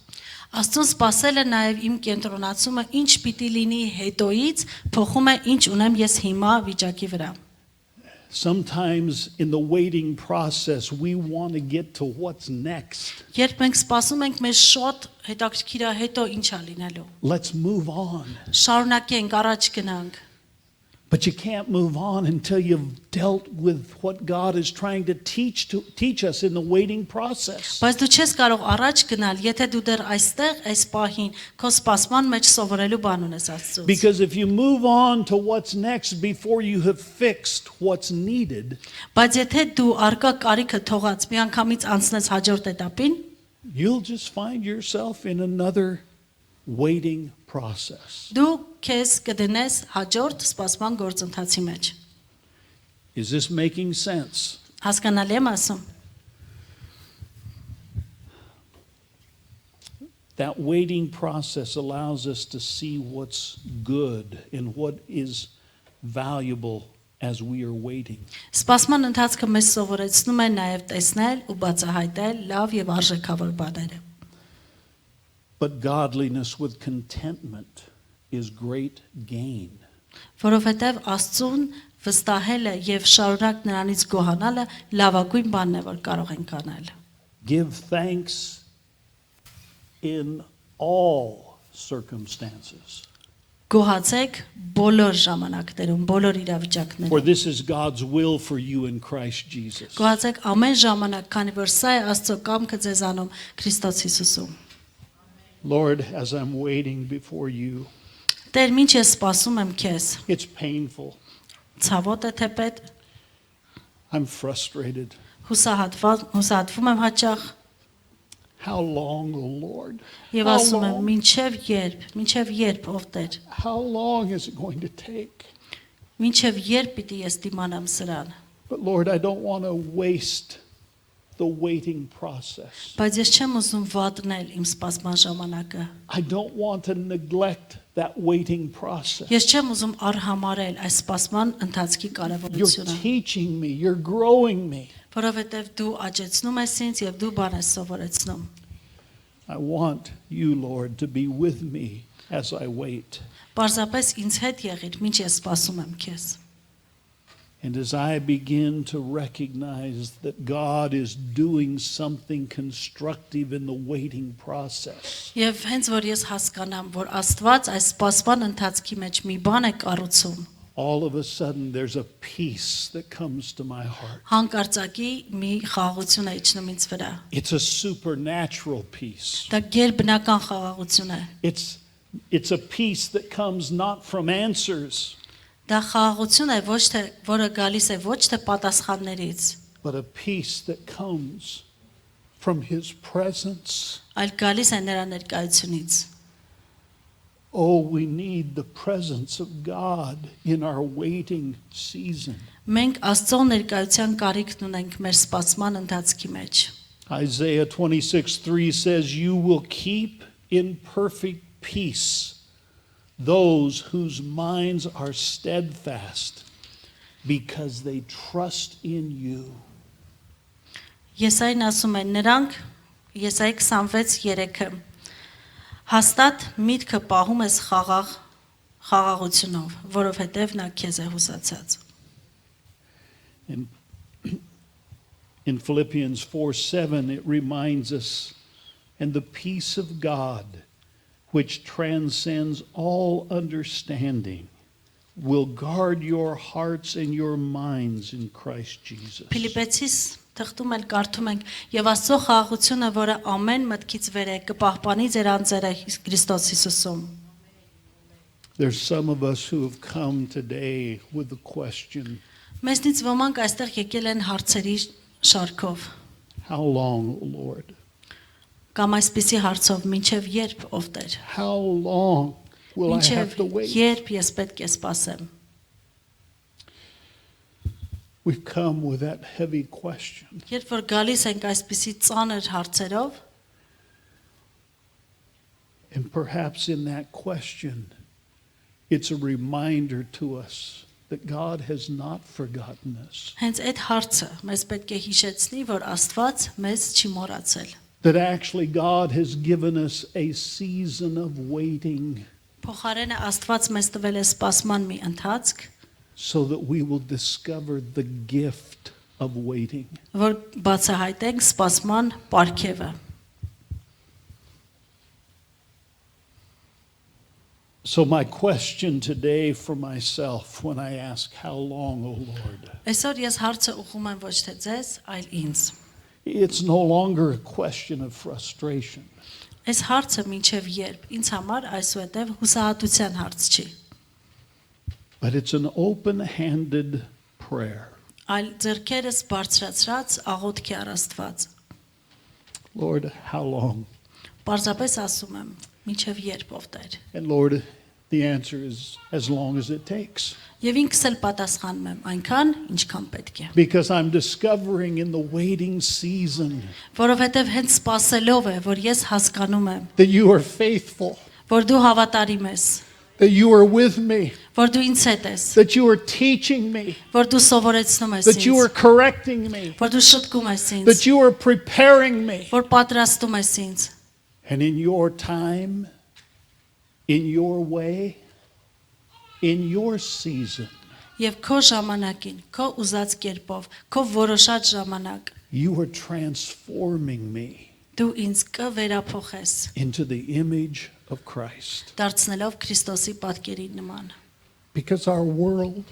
Աստծուն սпасելը նաև իմ կենտրոնացումը ինչ պիտի լինի հետոից, փոխում է ինչ ունեմ ես հիմա վիճակի վրա։ Sometimes in the waiting process, we want to get to what's next. Երբ մենք սպասում ենք, մեզ շատ հետաքրքիր է հետո ինչ է լինելու։ Let's move on. Շարունակենք, առաջ գնանք։ But you can't move on until you've dealt with what God is trying to teach us in the waiting process. Բայց դու չես կարող առաջ գնալ, եթե դու դեռ այստեղ այս պահին քո սպասման մեջ սովորելու բան ունես Աստծուց։ Because if you move on to what's next before you have fixed what's needed, Բայց եթե դու արկա կարիքը թողած միանգամից անցնես հաջորդ этаպին, you'll just find yourself in another waiting process. դու քեզ կդնես հաջորդ սպասման գործընթացի մեջ։ Is this making sense? Հասկանալի եմ ասում։ That waiting process allows us to see what's good and what is valuable as we are waiting. Սպասման ընթացքը մեզ սովորեցնում է նաև տեսնել ու բացահայտել լավ եւ արժեքավոր բաները։ But godliness with contentment is great gain. Որովհետև Աստծուն վստահելը եւ շարունակ նրանից գոհանալը լավագույն բանն է, որ կարող ենք անել։ Give thanks in all circumstances. Գոհացեք բոլոր ժամանակներում, բոլոր For իրավիճակներում։ this is God's will for you in Christ Jesus. Գոհացեք ամեն ժամանակ, քանի որ սա է Աստծո կամքը ձեզանում Քրիստոս Հիսուսում։ Lord, as I'm waiting before you, Տեր, ինչ ես սպասում եմ քեզ։ it's painful. Ցավոտ է թեպետ, I'm frustrated. հուսահատվում եմ հաճախ How long, O Lord? եւ How ասում եմ, long? մինչև երբ ով Տեր, How long is it going to take? մինչև երբ պիտի ես դիմանամ սրան։ But Lord, I don't want to waste the waiting process. Բայց ես չեմ ուզում վատնել իմ սպասման ժամանակը։ I don't want to neglect that waiting process. Ես չեմ ուզում արհամարել այս սպասման ընթացքի You're կարևորությունը, teaching me, you're growing me. որովհետև դու աճեցնում ես ինձ եւ դու բան ես սովորեցնում։ I want you, Lord, to be with me as I wait. Պարզապես ինձ հետ եղիր, ինչ ես սպասում եմ քեզ։ And as I begin to recognize that God is doing something constructive in the waiting process, Եվ հենց որ ես հասկանամ, որ Աստված այս սպասման ընթացքի մեջ մի բան է կառուցում, all of a sudden there's a peace that comes to my heart. հանկարծակի մի խաղաղություն է իջնում ինձ վրա։ It's a supernatural peace. Դա գերբնական խաղաղություն է։ It's a peace that comes not from answers, Դա խաղաղություն է, որը գալիս է ոչ թե պատասխաններից, but a peace that comes from His presence. այլ գալիս է նրա ներկայությունից։ Oh, we need the presence of God in our waiting season. Մենք Աստծո ներկայության կարիքն ունենք մեր սպասման ընթացքի մեջ։ Isaiah 26:3 says, "You will keep in perfect peace those whose minds are steadfast because they trust in you." Եսային ասում է նրանք, Եսայի 26:3-ը, հաստատ միտքը պահում ես խաղաղությունով, որովհետև նա քեզ է հուսացած։ In Philippians 4:7, it reminds us, "And the peace of God, which transcends all understanding, will guard your hearts and your minds in Christ Jesus." Ֆիլիպեցիս թղթում էլ կարդում ենք եւ Աստծո խաղաղությունը, որը ամեն մտքից վեր է, կպահպանի ձեր անձերը Քրիստոս Հիսուսում։ There's some of us who have come today with the question, Մեզնից ոմանք այստեղ եկել են հարցերի շարքով, how long, O Lord? կամ այսպիսի հարցով, մինչև երբ ով Տեր։ How long will I have Մինչև to wait? երբ ես պետք է սպասեմ։ We've come with that heavy question. Երբ որ գալիս ենք այսպիսի ծանր հարցերով, And perhaps in that question, it's a reminder to us that God has not forgotten us. հենց այդ հարցը մեզ պետք է հիշեցնի, որ Աստված մեզ չի մոռացել։ That actually God has given us a season of waiting Փոխարենը Աստված մեզ տվել է սպասման մի ընթացք, so that we will discover the gift of waiting. որ բացահայտենք սպասման պարգևը։ So, my question today for myself when I ask, how long, O Lord? Այսօր ես հարցը ուղղում եմ ոչ թե ձեզ, այլ ինձ։ It's no longer a question of frustration. Այս հարցը մինչև երբ ինձ համար այսուհետև հուսահատության հարց չի, But it's an open-handed prayer. այլ ձեռքերս բարձրացրած աղոթքի առ Աստված։ Lord, how long? Պարզապես ասում եմ, մինչև երբ ով Տեր։ And Lord, the answer is as long as it takes. Եվ ինքս էլ պատասխանում եմ այնքան, ինչքան պետք է։ Because I'm discovering in the waiting season Որովհետև հենց սпасելով է, որ ես հասկանում եմ, that you are faithful, որ դու հավատարիմ ես, that you are with me, որ դու ինձ հետ ես, that you are teaching me, որ դու սովորեցնում ես that you are ինձ, correcting me, որ դու շտկում ես ինձ, that you are preparing me. որ պատրաստում ես ինձ։ And in your time, in your way, in your season, Եվ քո ժամանակին, քո ուզած կերպով, քո որոշած ժամանակ, you are transforming me դու ինձ կվերափոխես, into the image of Christ. դարձնելով Քրիստոսի պատկերի նման։ Because our world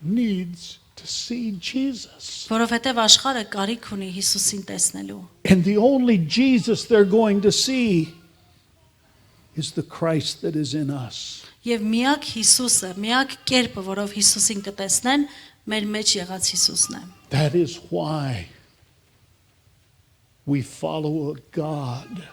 needs to see Jesus. Որովհետև աշխարհը կարիք ունի Հիսուսին տեսնելու։ And the only Jesus they're going to see is the Christ that is in us. Եվ միակ Հիսուսը, միակ կերպը, որով Հիսուսին կտեսնեն, մեր մեջ եղած Հիսուսն է։ That is why we follow a God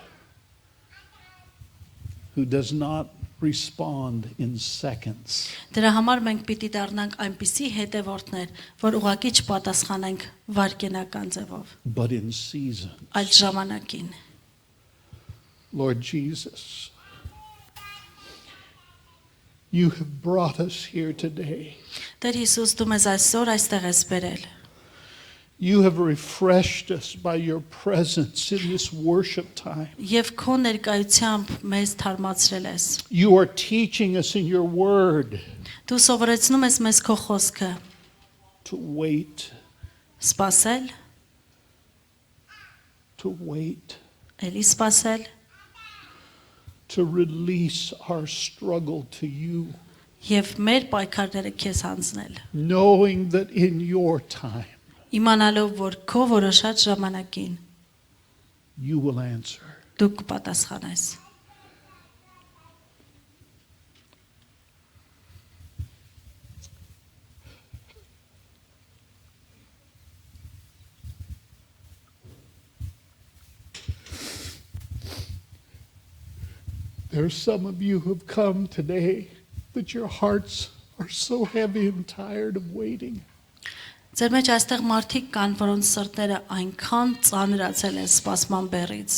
who does not respond in seconds, Դրա համար մենք պիտի դառնանք այնպիսի հետևորդներ, որ ուղղակի չպատասխանենք վարկենական ձևով, but in season. այլ ժամանակին։ Lord Jesus, you have brought us here today. Տեր Հիսուս, դու մեզ այսօր այստեղ ես բերել։ You have refreshed us by your presence in this worship time. Եվ քո ներկայությամբ մեզ թարմացրել ես։ You are teaching us in your word Դու սովորեցնում ես մեզ քո խոսքը, to wait, սпасել, էլի սпасել, to release our struggle to you, եւ մեր պայքարները քեզ հանձնել։ knowing that in your time Իմանալով, որ քո որոշած ժամանակին you will answer. դու կպատասխանես։ There are some of you who have come today that your hearts are so heavy and tired of waiting. Ձեր մեջ այստեղ մարդիկ կան, որոնց սրտերը այնքան ծանրացել են սպասման բեռից։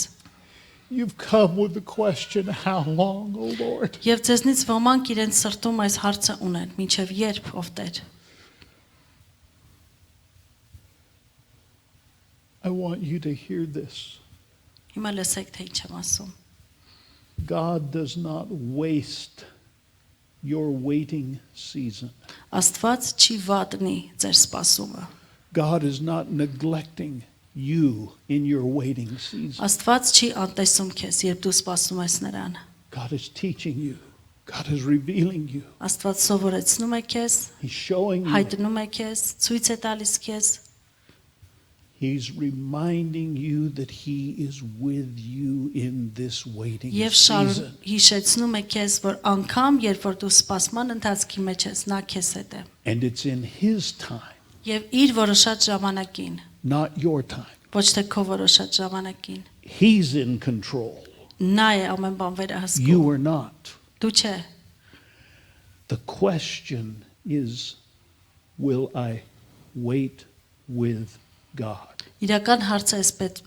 You've come with the question, how long, O Lord? Եվ ձեզնից ոմանք իրենց սրտում այս հարցը ունեն, մինչև երբ, ով Տեր։ I want you to hear this. Հիմա լսեք, թե ինչ եմ ասում։ God does not waste your waiting season. Աստված չի վատնի ձեր սպասումը։ God is not neglecting you in your waiting season. Աստված չի անտեսում քեզ, երբ դու սպասում ես նրան։ God is teaching you. God is revealing you. Աստված սովորեցնում է քեզ, He's showing you. հայտնում է քեզ, ցույց է տալիս քեզ, He's reminding you that He is with you in this waiting եւ season. հիշեցնում է քեզ, որ անգամ երբ որ դու սպասման ընթացքի մեջ ես, նա քեզ հետ է։ And it's in His time, Եվ իր որոշած ժամանակին, not your time. ոչ թե քո որոշած ժամանակին, He's in control. նա է ամեն բան վերահսկում։ You are not. Դու չէ։ The question is, will I wait with God? Իրական հարցը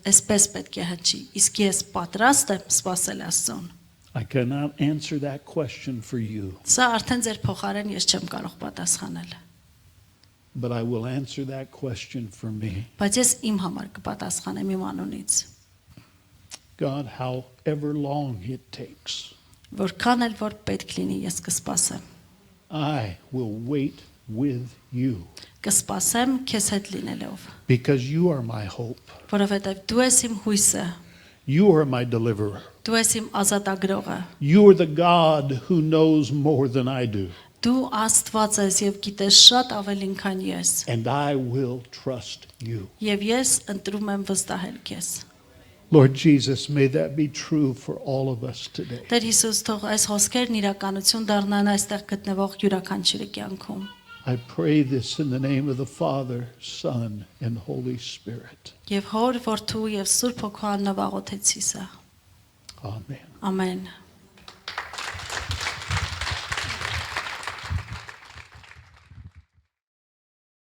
այսպես պետք է հնչի։ Իսկ ես պատրաստ եմ սпасել Աստծուն։ I cannot answer that question for you, Սա արդեն ձեր փոխարեն ես չեմ կարող պատասխանել։ but I will answer that question for me. Բայց ես իմ համար կպատասխանեմ իմ անունից։ God, however long it takes, Որքան էլ որ պետք լինի, ես կսպասեմ։ I will wait with you Կսպասեմ քեզ հետ լինելով, because you are my hope. որովհետև դու ես իմ հույսը, You are my deliverer. Դու ես իմ ազատագրողը։ You are the God who knows more than I do. Դու Աստված ես եւ գիտես շատ ավելին քան ես։ And I will trust you. Եվ ես ընտրում եմ վստահել քեզ։ Lord Jesus, may that be true for all of us today. Տեր Հիսուս, թող այս խոսքերն իրականություն դառնան այստեղ գտնվող յուրաքանչյուրի կյանքում։ I pray this in the name of the Father, Son, and Holy Spirit. Եվ Հոր, Որդու եւ Սուրբ Հոգու անունով աղոթեցի սա։ Amen. Ամեն։